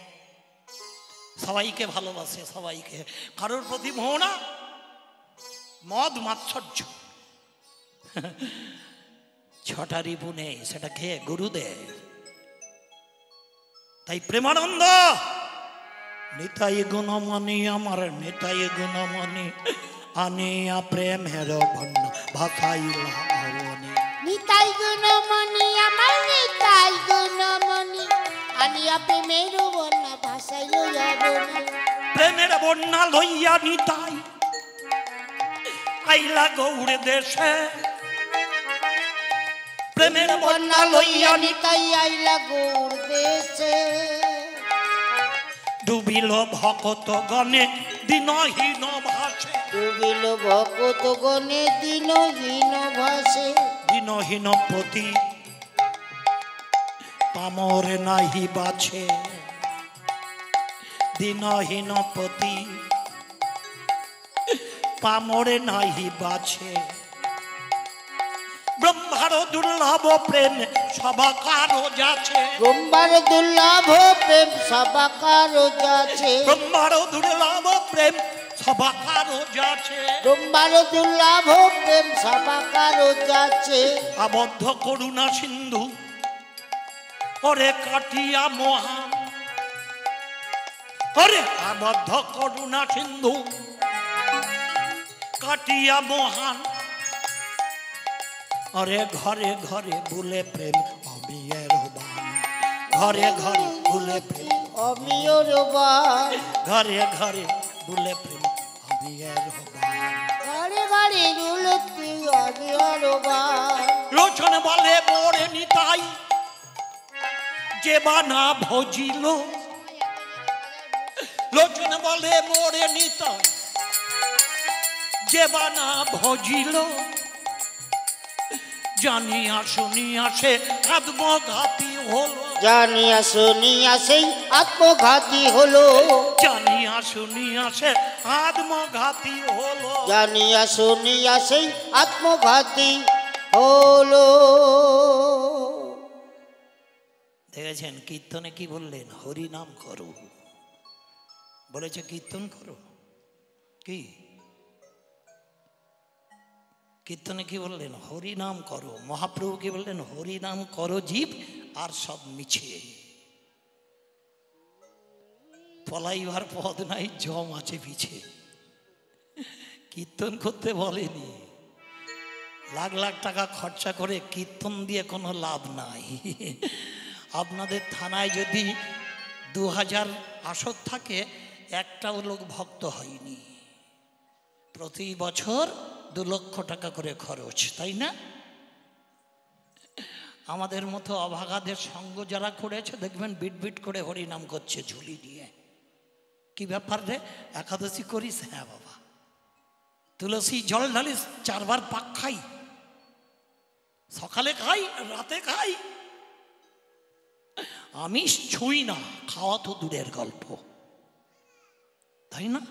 Speaker 1: সবাইকে ভালোবাসে, সবাইকে। কারোর প্রতি মোহ না। মদ মাৎসর্য, 6টা রিপু নেই, সেটা খেয়ে গুরুদেব। তাই প্রেমানন্দ নিতাই গুণমণি, আমার নিতাই গুণমণি, আনিয়া প্রেমের বন্য ভাসাইলা অবনী।
Speaker 2: নিতাই গুণমণি, আমার নিতাই গুণমণি, আনিয়া প্রেমের বন্যা ভাসাইল অবনী।
Speaker 1: প্রেমের বন্যা লইয়া নিতাই আইলা গৌড় দেশে। প্রেমের বন্যা লইয়া
Speaker 2: নিতাই আইলা গৌড় দেশে।
Speaker 1: ডুবিল ভকত গণে দিনহীন ভাসে।
Speaker 2: ডুবিল ভকত গণে দিনহীন ভাসে।
Speaker 1: দিনহীন পতি পামর নাহি বাছে। দিনহীন পতি পামরে নাহি বাছে। ব্রহ্মার দুর্লভ প্রেম সবাকার যাচ্ছে।
Speaker 2: ব্রহ্মার দুর্লভ প্রেম সবাকার যাচ্ছে।
Speaker 1: ব্রহ্মার দুর্লভ প্রেম সবাকার যাচ্ছে।
Speaker 2: ব্রহ্মার দুর্লভ প্রেম সবাকার যাচ্ছে।
Speaker 1: আবদ্ধ করুণা সিন্ধু ওরে কাটিয়া মহান। ওরে আবদ্ধ করুণা সিন্ধু কাটিয়া মহান। অরে ঘরে ঘরে বুলে প্রেম অমিয়ের বান। ঘরে ঘরে বুলে প্রেম
Speaker 2: অমিয়র বান।
Speaker 1: ঘরে ঘরে বুলে প্রেম অমিয়ের বান।
Speaker 2: ঘরে ঘরে বুলতি অমিয়র বান।
Speaker 1: লোচন বলে মোরে নিতাই যে বানা ভজিল। লোচন বলে মোরে নিতাই যে বানা ভজিল। জানিয়া শুনিয়া সে আত্মঘাতী হলো,
Speaker 2: জানিয়া শুনিয়া সেই আত্মঘাতী হলো,
Speaker 1: জানিয়া শুনিয়া সে আত্মঘাতী হলো,
Speaker 2: জানিয়া শুনিয়া সেই আত্মঘাতী হলো।
Speaker 1: দেখেছেন কীর্তনে কি বললেন? হরি নাম করো বলেছে, কীর্তন করো। কি কীর্তনে কি বললেন? হরি নাম করো। মহাপ্রভু কি বললেন? হরি নাম করো জীব, আর সব মিছে। পলাইবার পথ নাই, জম আছে পিছে। কীর্তন করতে বলেনি। লাখ লাখ টাকা খরচা করে কীর্তন দিয়ে কোনো লাভ নাই। আপনাদের থানায় যদি 2000 আসর থাকে, একটাও লোক ভক্ত হয়নি। প্রতি বছর 2 লক্ষ টাকা করে খরচ, তাই না? আমাদের মতো অভাগাদের সঙ্গ যারা করেছে দেখবেন বিট বিট করে হরিনাম করছে ঝুলি নিয়ে। কি ব্যাপার রে, একাদশী করিস? হ্যাঁ বাবা। তুলসী জল ঢালিস? 4 বার পাক খাই, সকালে খাই, রাতে খাই। আমিষ ছুঁই না, খাওয়া তো দূরের গল্প, তাই না?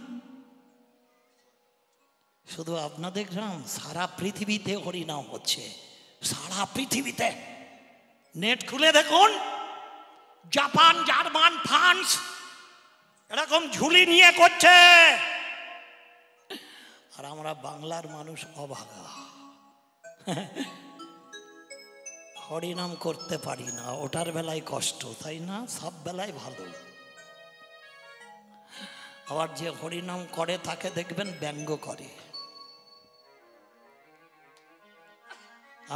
Speaker 1: শুধু আপনাদের গ্রাম, সারা পৃথিবীতে হরিনাম হচ্ছে। সারা পৃথিবীতে নেট খুলে দেখুন, জাপান, জার্মান, ফ্রান্স এরকম ঝুলি নিয়ে করছে। আর আমরা বাংলার মানুষ অভাগা, হরিনাম করতে পারি না। ওটার বেলায় কষ্ট, তাই না? সব বেলায় ভালো। আবার যে হরিনাম করে তাকে দেখবেন ব্যঙ্গ করে।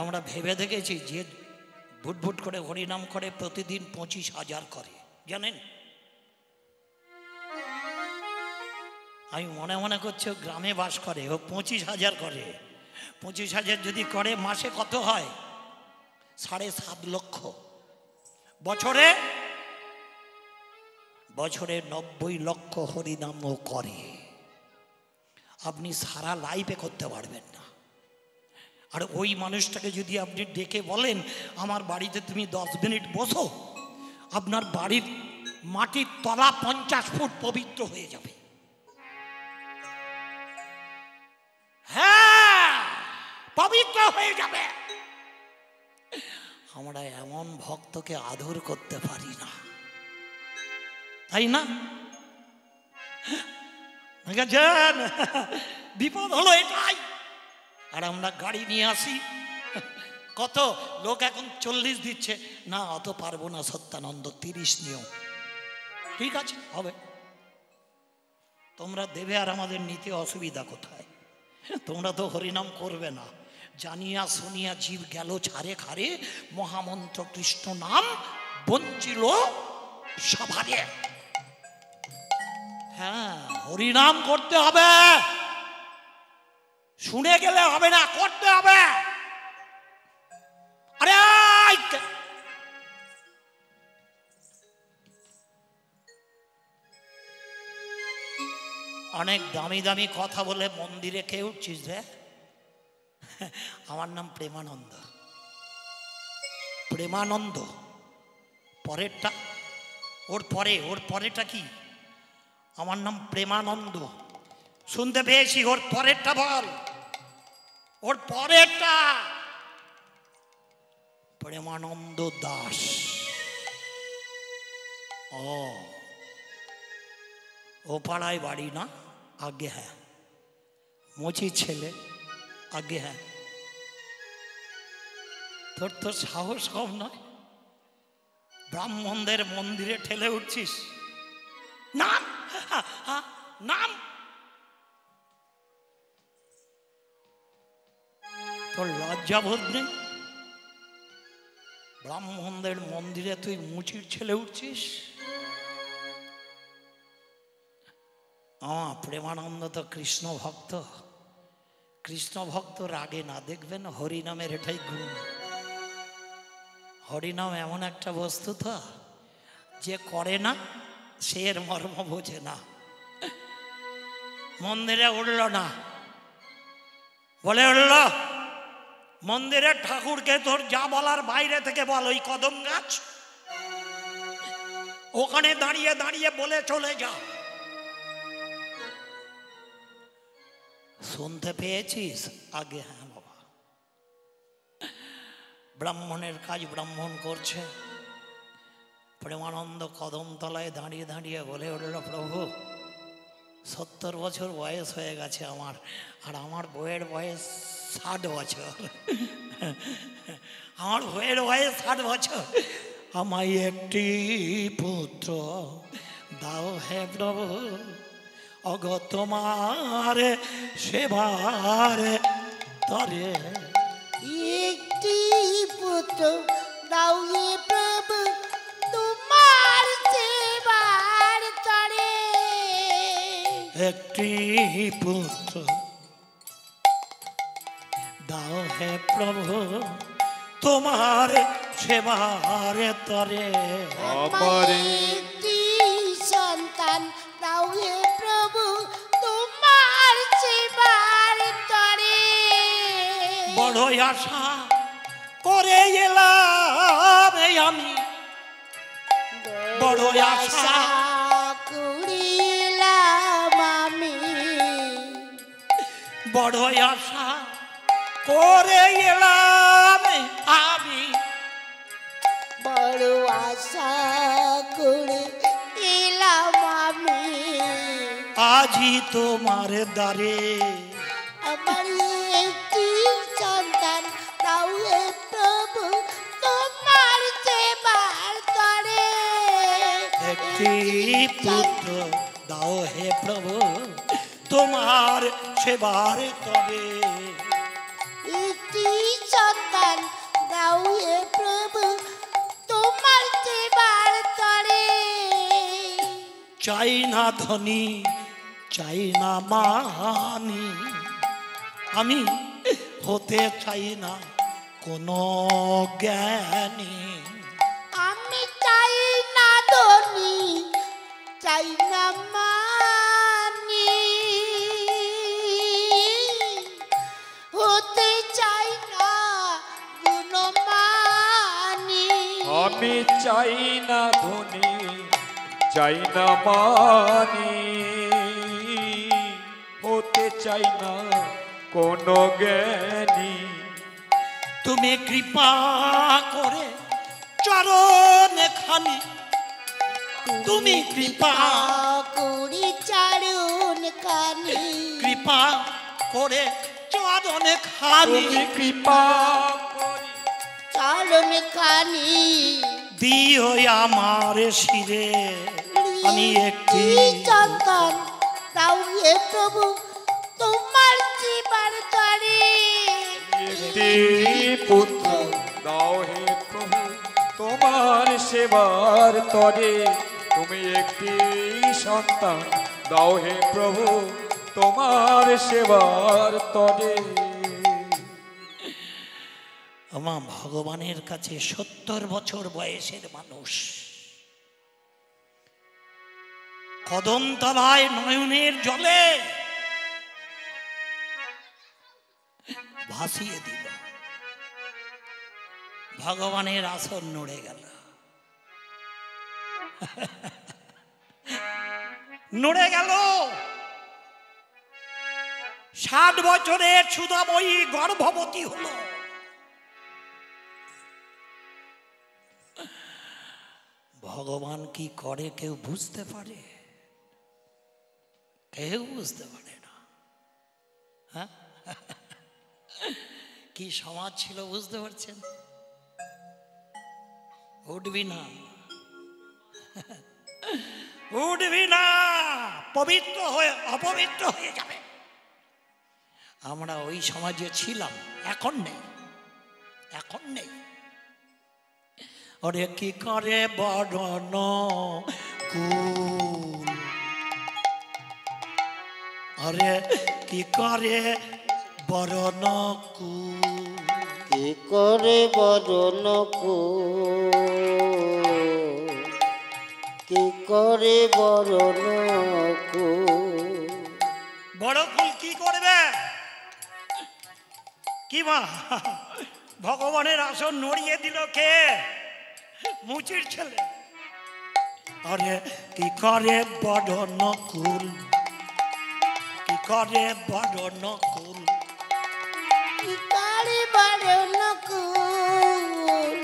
Speaker 1: আমরা ভেবে দেখেছি যে ভুটভুট করে হরিনাম করে প্রতিদিন 25,000 করে, জানেন? আমি মনে মনে করছি ও গ্রামে বাস করে, ও 25,000 করে। 25,000 যদি করে মাসে কত হয়? 7.5 লক্ষ। বছরে 90 লক্ষ হরিনামও করে। আপনি সারা লাইফে করতে পারবেন না। আর ওই মানুষটাকে যদি আপনি ডেকে বলেন আমার বাড়িতে তুমি 10 মিনিট বসো, আপনার বাড়ির মাটির তলা 50 ফুট পবিত্র হয়ে যাবে। হ্যাঁ, পবিত্র হয়ে যাবে। আমরা এমন ভক্তকে আদর করতে পারি না, তাই না? বিপদ হলো এটাই। আর আমরা গাড়ি নিয়ে আসি, কত লোক এখন 40 দিচ্ছে না, অত পারবো না সত্যানন্দ, 30 নিও। ঠিক আছে, হবে, তোমরা দেবে। আর আমাদের নিতে অসুবিধা কোথায়? তোমরা তো হরিনাম করবে না। জানিয়া শুনিয়া জীব গেল ছাড়ে খারে, মহামন্ত্র কৃষ্ণ নাম বঞ্চিল সভারে। হ্যাঁ, হরিনাম করতে হবে। শুনে গেলে হবে না, করতে হবে। আরে অনেক দামি দামি কথা বলে মন্দিরে কে উঠছিস রে? আমার নাম প্রেমানন্দ। প্রেমানন্দ পরেরটা, ওর পরেরটা কি? আমার নাম প্রেমানন্দ। শুনতে পেয়েছি, ওর পরেরটা বল। ওর পরেরটা প্রেমানন্দ দাস। ও পাড়ায় বাড়ি না? আগে হ্যাঁ। মুচির ছেলে? আগে হ্যাঁ। তোর তো সাহস কম নয়, ব্রাহ্মণদের মন্দিরে ঠেলে উঠছিস। নাম নাম তোর লজ্জা বোধ নেই? ব্রাহ্মণদের মন্দিরে তুই মুচির ছেলে উঠছিস? প্রেমানন্দ তো কৃষ্ণ ভক্ত। কৃষ্ণ ভক্ত রাগে না, দেখবেন হরিনামের এটাই গুণ। হরিনাম এমন একটা বস্তু তো, যে করে না সে এর মর্ম বোঝে না। মন্দিরে উঠল না, বলে উঠল মন্দিরের ঠাকুরকে তোর যা বলার বাইরে থেকে বল, ওই কদম গাছ ওখানে দাঁড়িয়ে দাঁড়িয়ে বলে চলে যা। শুনতে পেয়েছিস? আগে হ্যাঁ বাবা। ব্রাহ্মণের কাজ ব্রাহ্মণ করছে। প্রেমানন্দ কদমতলায় দাঁড়িয়ে দাঁড়িয়ে বলে উঠল, প্রভু 70 বছর বয়স হয়ে গেছে আমার, আর আমার বউয়ের বয়স 60 বছর। আমার বউয়ের বয়স 60 বছর। আমায় একটি পুত্র দাও হে প্রভু, অগ তোমার সেবার তরে।
Speaker 2: একটি পুত্র দাও হে প্রভু, তোমার সেবার তরে।
Speaker 1: একটি পুত্র দাও হে প্রভু, তোমার সেবার তরে।
Speaker 2: আমার একটি সন্তান দাও হে প্রভু, তোমার সেবার তরে।
Speaker 1: বড় আশা করে এলাম আমি, বড় আশা
Speaker 2: করিলাম আমি,
Speaker 1: বড় আশা করে এলাম আমি,
Speaker 2: বড় আশা করে এলাম আমি।
Speaker 1: আজি তোমার দ্বারে।
Speaker 2: আমার একটি সন্তান দাও হে প্রভু, তোমার সেবার তরে।
Speaker 1: একটি পুত্র দাও হে প্রভু, তোমার সেবার তরে।
Speaker 2: একটি সন্তান দাও হে প্রভু, তোমার সেবার তরে।
Speaker 1: চাই না ধনী, চাই না মানি, আমি হতে চাই না কোনো জ্ঞানী।
Speaker 2: আমি চাই না ধনী, চাই না মানি, হতে চাই না গুণমানী।
Speaker 3: আমি চাই না ধনী, চাই না মানি, হতে চাই না কোনো জ্ঞানী।
Speaker 1: তুমি কৃপা করে চরণ খানি, তুমি কৃপা
Speaker 2: করি চারণ কানি,
Speaker 1: কৃপা করে চরণ খানি,
Speaker 3: তুমি কৃপা করি
Speaker 2: চারণ কানি।
Speaker 1: দিও আমার শিরে আমি একটি
Speaker 2: সন্তান দাও হে প্রভু, তোমার সেবার তরে।
Speaker 3: একটি পুত্র দাও হে প্রভু, তোমার সেবার তরে। তুমি একটি সন্তান দাও হে প্রভু, তোমার সেবার তরে।
Speaker 1: আমার ভগবানের কাছে 70 বছর বয়সের মানুষ কদমতলায় নয়নের জলে ভাসিয়ে দিল। ভগবানের আসন নড়ে গেল, নড়ে গেল। 60 বছরের সুধাময়ী গর্ভবতী হলো। ভগবান কি করে কেউ বুঝতে পারে? কেউ বুঝতে পারে না। হ্যাঁ, কি সমাজ ছিল বুঝতে পারছেন? উঠবি না, উঠবি না, পবিত্র হয়ে অপবিত্র হয়ে যাবে। আমরা ওই সমাজে ছিলাম, এখন নেই, এখন নেই। ওরে কি করে বরণ কুল, আরে কি করে বরণ কুল,
Speaker 2: কি করে বরণ কুল, কি করে বরণ কুল।
Speaker 1: বড় কুল কি করবে? কি মা, ভগবানের আসন নড়িয়ে দিল কে? মুচির ছেলে। আরে কি করে বড় নকুল, কি করে বড় নকুল,
Speaker 2: কি করে বড় নকুল,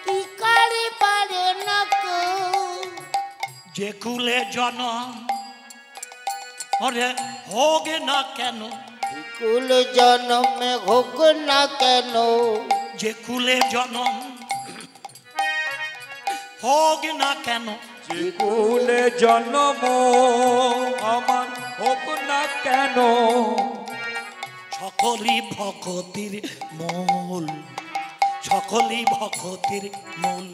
Speaker 2: কি করে বড় নকুল।
Speaker 1: যে কুলে জনম আরে হোক না কেন,
Speaker 2: কুল জন্মে হোক না কেন,
Speaker 1: যে কুলে জনম হোক না কেন,
Speaker 3: যে কুলে জন্ম আমার হোক না কেন,
Speaker 1: সকলই ভক্তির মূল, সকলই ভক্তির মূল।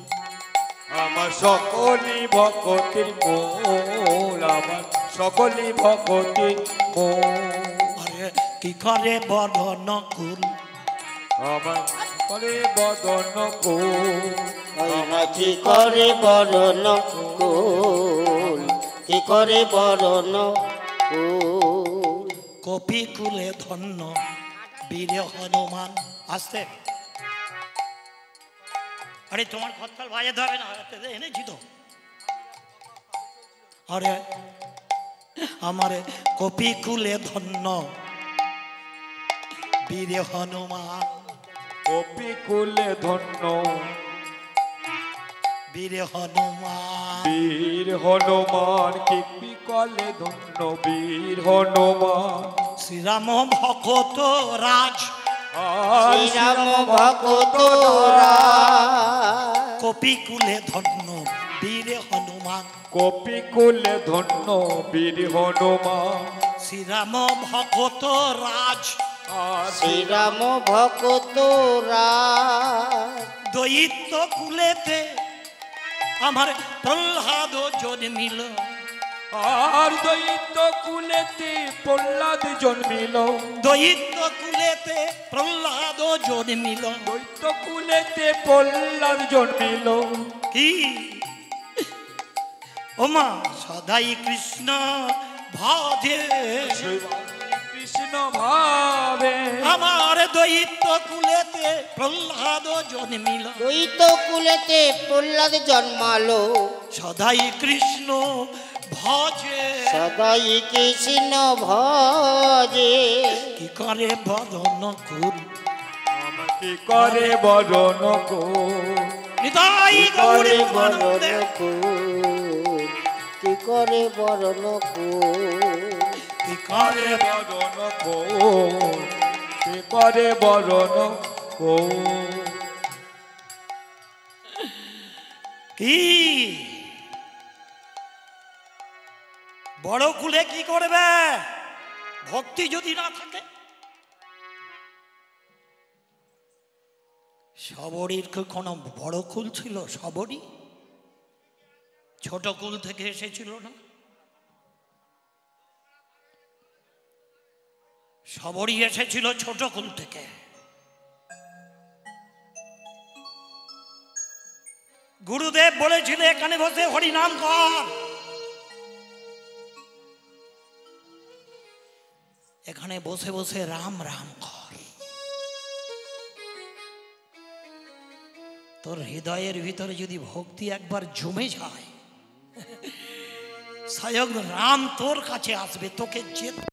Speaker 3: আমার সকলই ভক্তির মূল, আমার সকলই ভক্তির মূল।
Speaker 1: আরে কি করে বড় নকুল,
Speaker 3: আমার করে বদন কুল,
Speaker 2: কি করে বড় নকুল, কি করে বড় নকুল।
Speaker 1: কপি কুলে ধন্য বীর হনুমান। আসতে, আরে তোমার খতকাল বাজাতে হবে না, এনেছি তো। আরে আমার কপি কুলে ধন্য বীর হনুমান,
Speaker 3: কপি কুলে ধন্য
Speaker 1: বীর হনুমান,
Speaker 3: বীর হনুমান, কপি কলে ধন্য বীর হনুমান।
Speaker 1: শ্রীরাম ভকত রাজ,
Speaker 2: শ্রীরাম ভগত রাজ,
Speaker 1: কপি কুলে ধন্য বীর হনুমান,
Speaker 3: কপি কুলে ধন্য বীর হনুমান।
Speaker 1: শ্রীরাম ভকত রাজ,
Speaker 2: শ্রীরাম ভগত রাজ।
Speaker 1: দৈত্য কুলেতে আমার প্রহ্লাদ জন্মিল,
Speaker 3: আর দৈত্য কুলেতে প্রহ্লাদ জন্মিল,
Speaker 1: দৈত্য কুলেতে প্রহ্লাদ জন্মিল।
Speaker 3: দৈত্য কুলেতে প্রহ্লাদ জন্মিল।
Speaker 1: কি ওমা সদাই কৃষ্ণ ভাজে,
Speaker 3: কৃষ্ণ ভাবে
Speaker 1: আমার দৈত্য কুলেতে প্রহ্লাদ জন্মিল,
Speaker 2: দৈত কুলেতে প্রহ্লাদ জন্মালো,
Speaker 1: সদাই কৃষ্ণ ভজে,
Speaker 2: সদাই কৃষ্ণ ভজে।
Speaker 1: কি করে বদন কুল,
Speaker 3: কি করে বরণ কুল,
Speaker 1: নিতাই
Speaker 2: কি
Speaker 1: গৌরী
Speaker 2: করে বরণ
Speaker 1: বরণে,
Speaker 2: কুল, কি করে বরণ কুল।
Speaker 1: কি করে
Speaker 3: বরণ কুল, কি করে বরণ কুল।
Speaker 1: কি বড় কুলে কি করবে ভক্তি যদি না থাকে? সবরীর কোনো বড় কুল ছিল? সবরী ছোট কুল থেকে এসেছিল না? সবরী এসেছিল ছোট কুল থেকে। গুরুদেব বলেছিল এখানে বসে হরিনাম কর, এখানে বসে বসে রাম রাম কর। তোর হৃদয়ের ভিতরে যদি ভক্তি একবার জমে যায়, স্বয়ং রাম তোর কাছে আসবে, তোকে যেতে